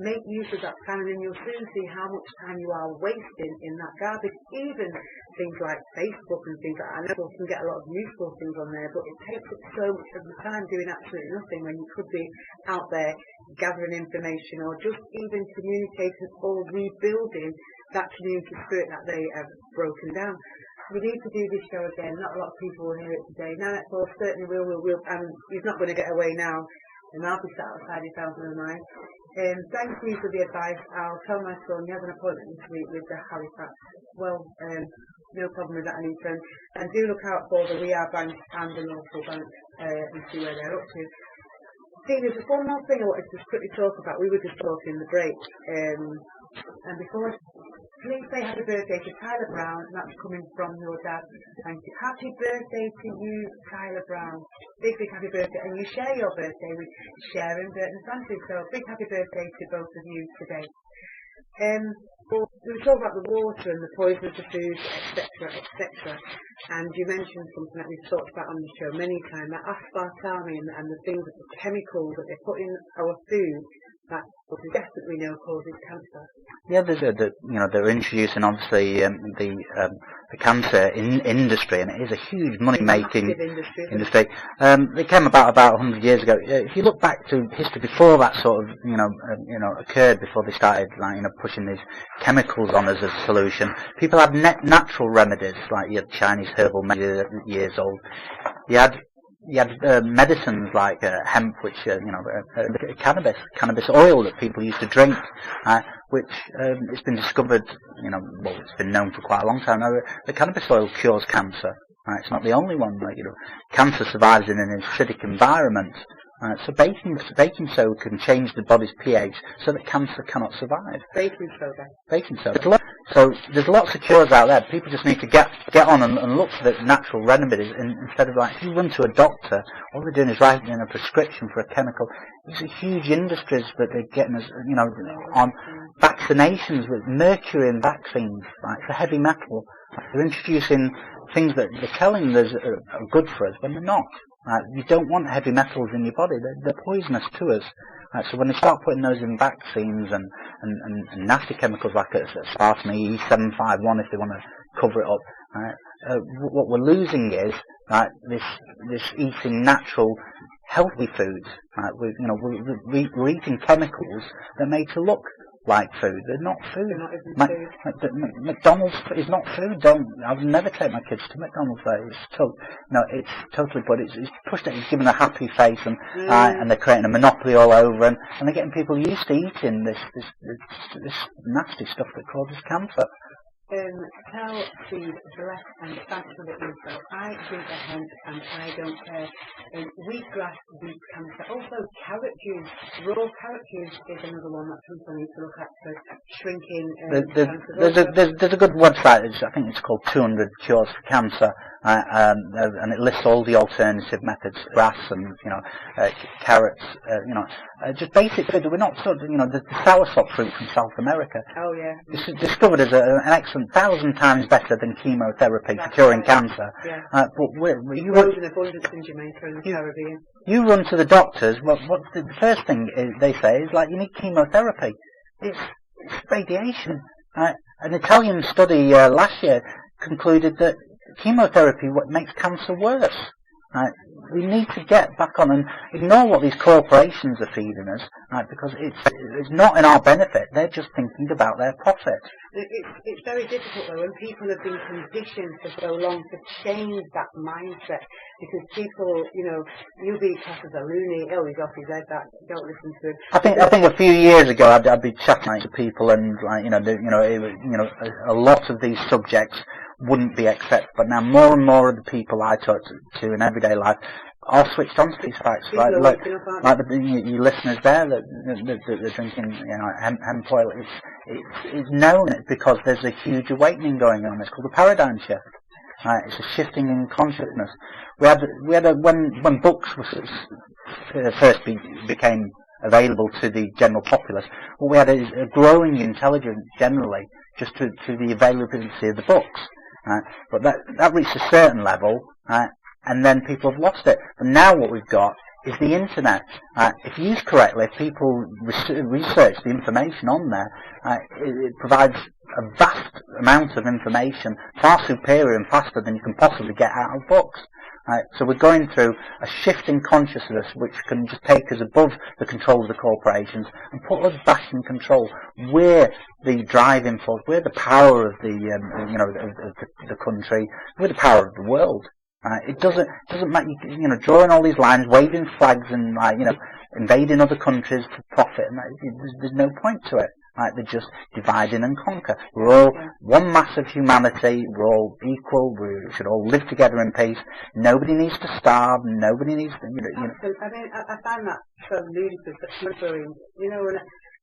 Make use of that time, and then you'll soon see how much time you are wasting in that garbage. Even things like Facebook and things like that. I know you can get a lot of useful things on there, but it takes up so much of the time doing absolutely nothing when you could be out there gathering information or just even communicating or rebuilding that community spirit that they have broken down. We need to do this show again. Not a lot of people will hear it today. No, well, certainly we'll. And he's not going to get away now. And I'll be sat outside his house in the night. Thank you for the advice. I'll tell my son he has an appointment this week with the Halifax. Well, no problem with that, Anita. And do look out for the We Are Bank and the local bank and see where they're up to. See, there's just one more thing I wanted to just quickly talk about. We were just talking in the break. And before, please say happy birthday to Tyler Brown. That's coming from your dad. Thank you. Happy birthday to you, Tyler Brown. Big happy birthday. And you share your birthday with Sharon, Bert and Francis. So big happy birthday to both of you today. We were talking about the water and the poison of the food, etc., etc. And you mentioned something that we've talked about on the show many times, that aspartame and the things, the chemicals that they put in our food that we definitely know causes cancer. Yeah, they're introducing obviously the cancer industry, and it is a huge money-making industry. It came about 100 years ago. If you look back to history before that sort of occurred, before they started pushing these chemicals on as a solution, people had natural remedies, like you had Chinese herbal years old. You had medicines like hemp, which cannabis oil that people used to drink, which it's been discovered, it's been known for quite a long time now that cannabis oil cures cancer. It's not the only one. Cancer survives in an acidic environment. So baking soda can change the body's pH so that cancer cannot survive. Baking soda. So there's lots of cures out there. People just need to get on and look for the natural remedies instead of if you run to a doctor, all they're doing is writing in a prescription for a chemical. These are huge industries that they're getting us, on vaccinations with mercury and vaccines, for heavy metal. They're introducing things that they're telling us are good for us when they're not. You don't want heavy metals in your body. They're poisonous to us. So when they start putting those in vaccines and nasty chemicals like aspartame, E751 if they want to cover it up, what we're losing is this eating natural, healthy foods. We're eating chemicals that are made to look like food. They're not food. McDonald's is not food. I would never take my kids to McDonald's. It's totally, but it's pushed it. It's given a happy face, and they're creating a monopoly all over, and they're getting people used to eating this nasty stuff that causes cancer. Tell Steve, bless and thanks for the info. I drink a hemp and I don't care. Wheatgrass beats cancer. Also, carrot juice. Raw carrot juice is another one that people need to look at for shrinking There's a good website. I think it's called 200 Cures for Cancer, and it lists all the alternative methods: grass and carrots. Just basic food. We're not the soursop fruit from South America. Oh yeah. It's discovered as an excellent 1,000 times better than chemotherapy for curing cancer. Yeah. But you grows in abundance in Jamaica and the Caribbean. You run to the doctors. What the first thing they say is you need chemotherapy. It's radiation. An Italian study last year concluded that chemotherapy makes cancer worse. We need to get back on and ignore what these corporations are feeding us, because it's not in our benefit. They're just thinking about their profit. It's very difficult though when people have been conditioned for so long to change that mindset, because people, you'll be classed as a loony. Oh, he's off his head. Don't listen to him. I think a few years ago I'd be chatting to people and a lot of these subjects wouldn't be accepted, but now more and more of the people I talk to in everyday life are switched on to these facts. Like you listeners there that they're drinking hemp oil. It's known because there's a huge awakening going on. It's called a paradigm shift. It's a shifting in consciousness. We had when books first became available to the general populace, what we had is a growing intelligence generally, just to the availability of the books. But that reached a certain level, and then people have lost it. But now what we've got is the internet. If used correctly, if people research the information on there, it provides a vast amount of information, far superior and faster than you can possibly get out of books. So we're going through a shift in consciousness which can just take us above the control of the corporations and put us back in control. We're the driving force. We're the power of the country. We're the power of the world. It doesn't matter, drawing all these lines, waving flags, and invading other countries for profit. And there's no point to it. They're just dividing and conquer. We're all one mass of humanity. We're all equal. We should all live together in peace. Nobody needs to starve. Nobody needs to. I mean, I find that so ludicrous. And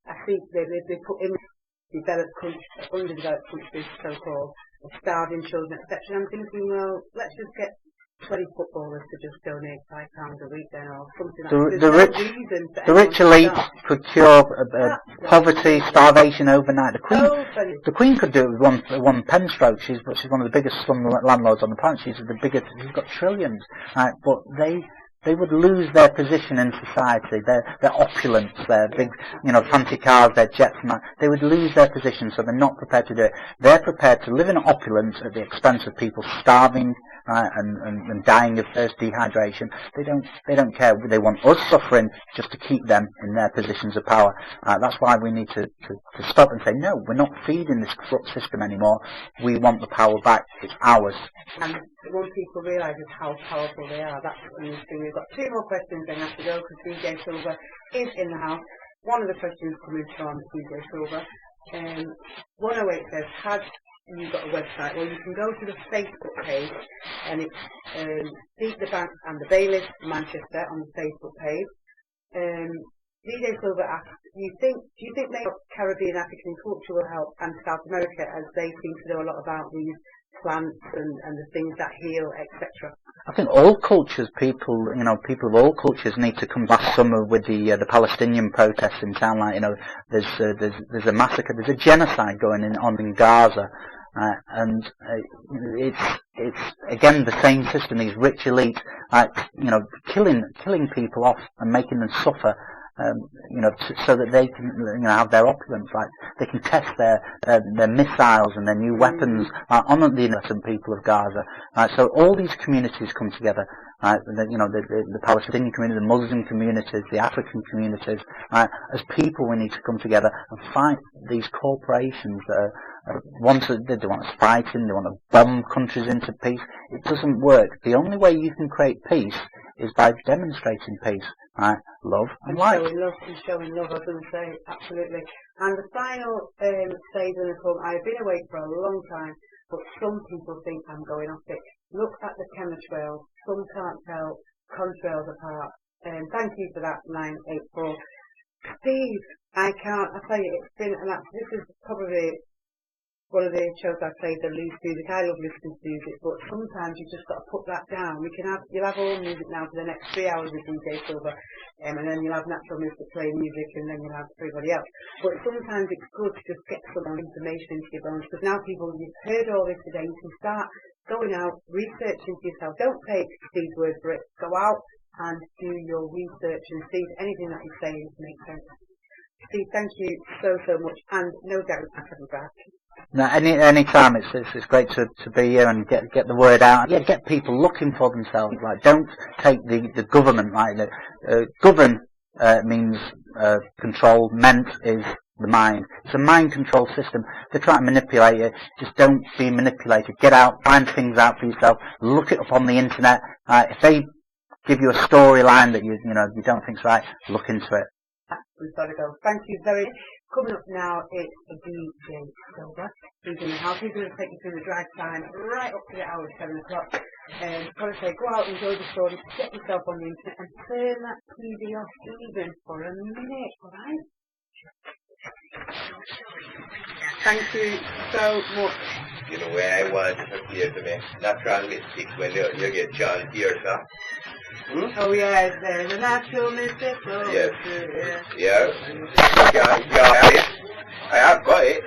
I think they put in developed countries, underdeveloped countries, so-called, starving children, etc. And I'm thinking, well, let's just get 20 footballers to just donate £5 a week then, or something the rich elite could cure poverty, starvation overnight. The Queen could do it with one pen stroke. She's one of the biggest landlords on the planet. She's got trillions. But they would lose their position in society, their opulence, their big, fancy cars, their jets, and that. They would lose their position, so they're not prepared to do it. They're prepared to live in opulence at the expense of people starving and dying of thirst, dehydration. They don't care. They want us suffering just to keep them in their positions of power. That's why we need to stop and say, no, we're not feeding this corrupt system anymore. We want the power back. It's ours. And once people realise how powerful they are, that's the new thing. We've got 2 more questions then have to go, because DJ Silver is in the house. One of the questions coming from DJ Silver. 108 says, have you got a website? Well, you can go to the Facebook page, and it's Beat the Bank and the Bailiffs Manchester on the Facebook page. DJ Silver asks, do you think maybe Caribbean, African culture will help, and South America, as they seem to know a lot about these plants and the things that heal, etc.? I think all cultures, people of all cultures need to come back summer with the Palestinian protests in town. There's a massacre, there's a genocide going on in Gaza, and it's again the same system. These rich elite, killing people off and making them suffer. So that they can, have their opulence, they can test their missiles and their new weapons on the innocent people of Gaza. So all these communities come together. The Palestinian community, the Muslim communities, the African communities. As people, we need to come together and fight these corporations that want us fighting. They want to bomb countries into peace. It doesn't work. The only way you can create peace is by demonstrating peace. Love and light. Showing love, I was going to say, absolutely. And the final statement in the poem, I've been awake for a long time, but some people think I'm going off it. Look at the chemtrails. Some can't tell contrails apart. Thank you for that, 984. Steve, I tell you, it's been, this is probably one of the shows I played, the loose music. I love listening to music, but sometimes you just got to put that down. You'll have all music now for the next 3 hours with DJ Silver, and then you'll have natural music playing music, and then you'll have everybody else. But sometimes it's good to just get some information into your bones, because now you've heard all this today, you can start going out, researching for yourself. Don't take Steve's word for it. Go out and do your research and see if anything that he's saying makes sense. Steve, thank you so much, and no doubt I'll have you back. No, any time it's great to be here and get the word out. Yeah, get people looking for themselves. Don't take the government govern means control. Meant is the mind. It's a mind control system. They try to manipulate you. Just don't be manipulated. Get out, find things out for yourself. Look it up on the internet. If they give you a storyline that you don't think's right, look into it. We've got to go. Thank you very much. Coming up now is DJ Silver. He's in the house. He's going to take you through the drive time right up to the hour of 7 o'clock. Got to say, go out, enjoy the story, get yourself on the internet and turn that TV off even for a minute, alright? Thank you so much. Where I want to appear to me, natural mystic when you get John Pierce, huh? Oh yes, there's a natural mystic. Yes. Yeah. I have got it.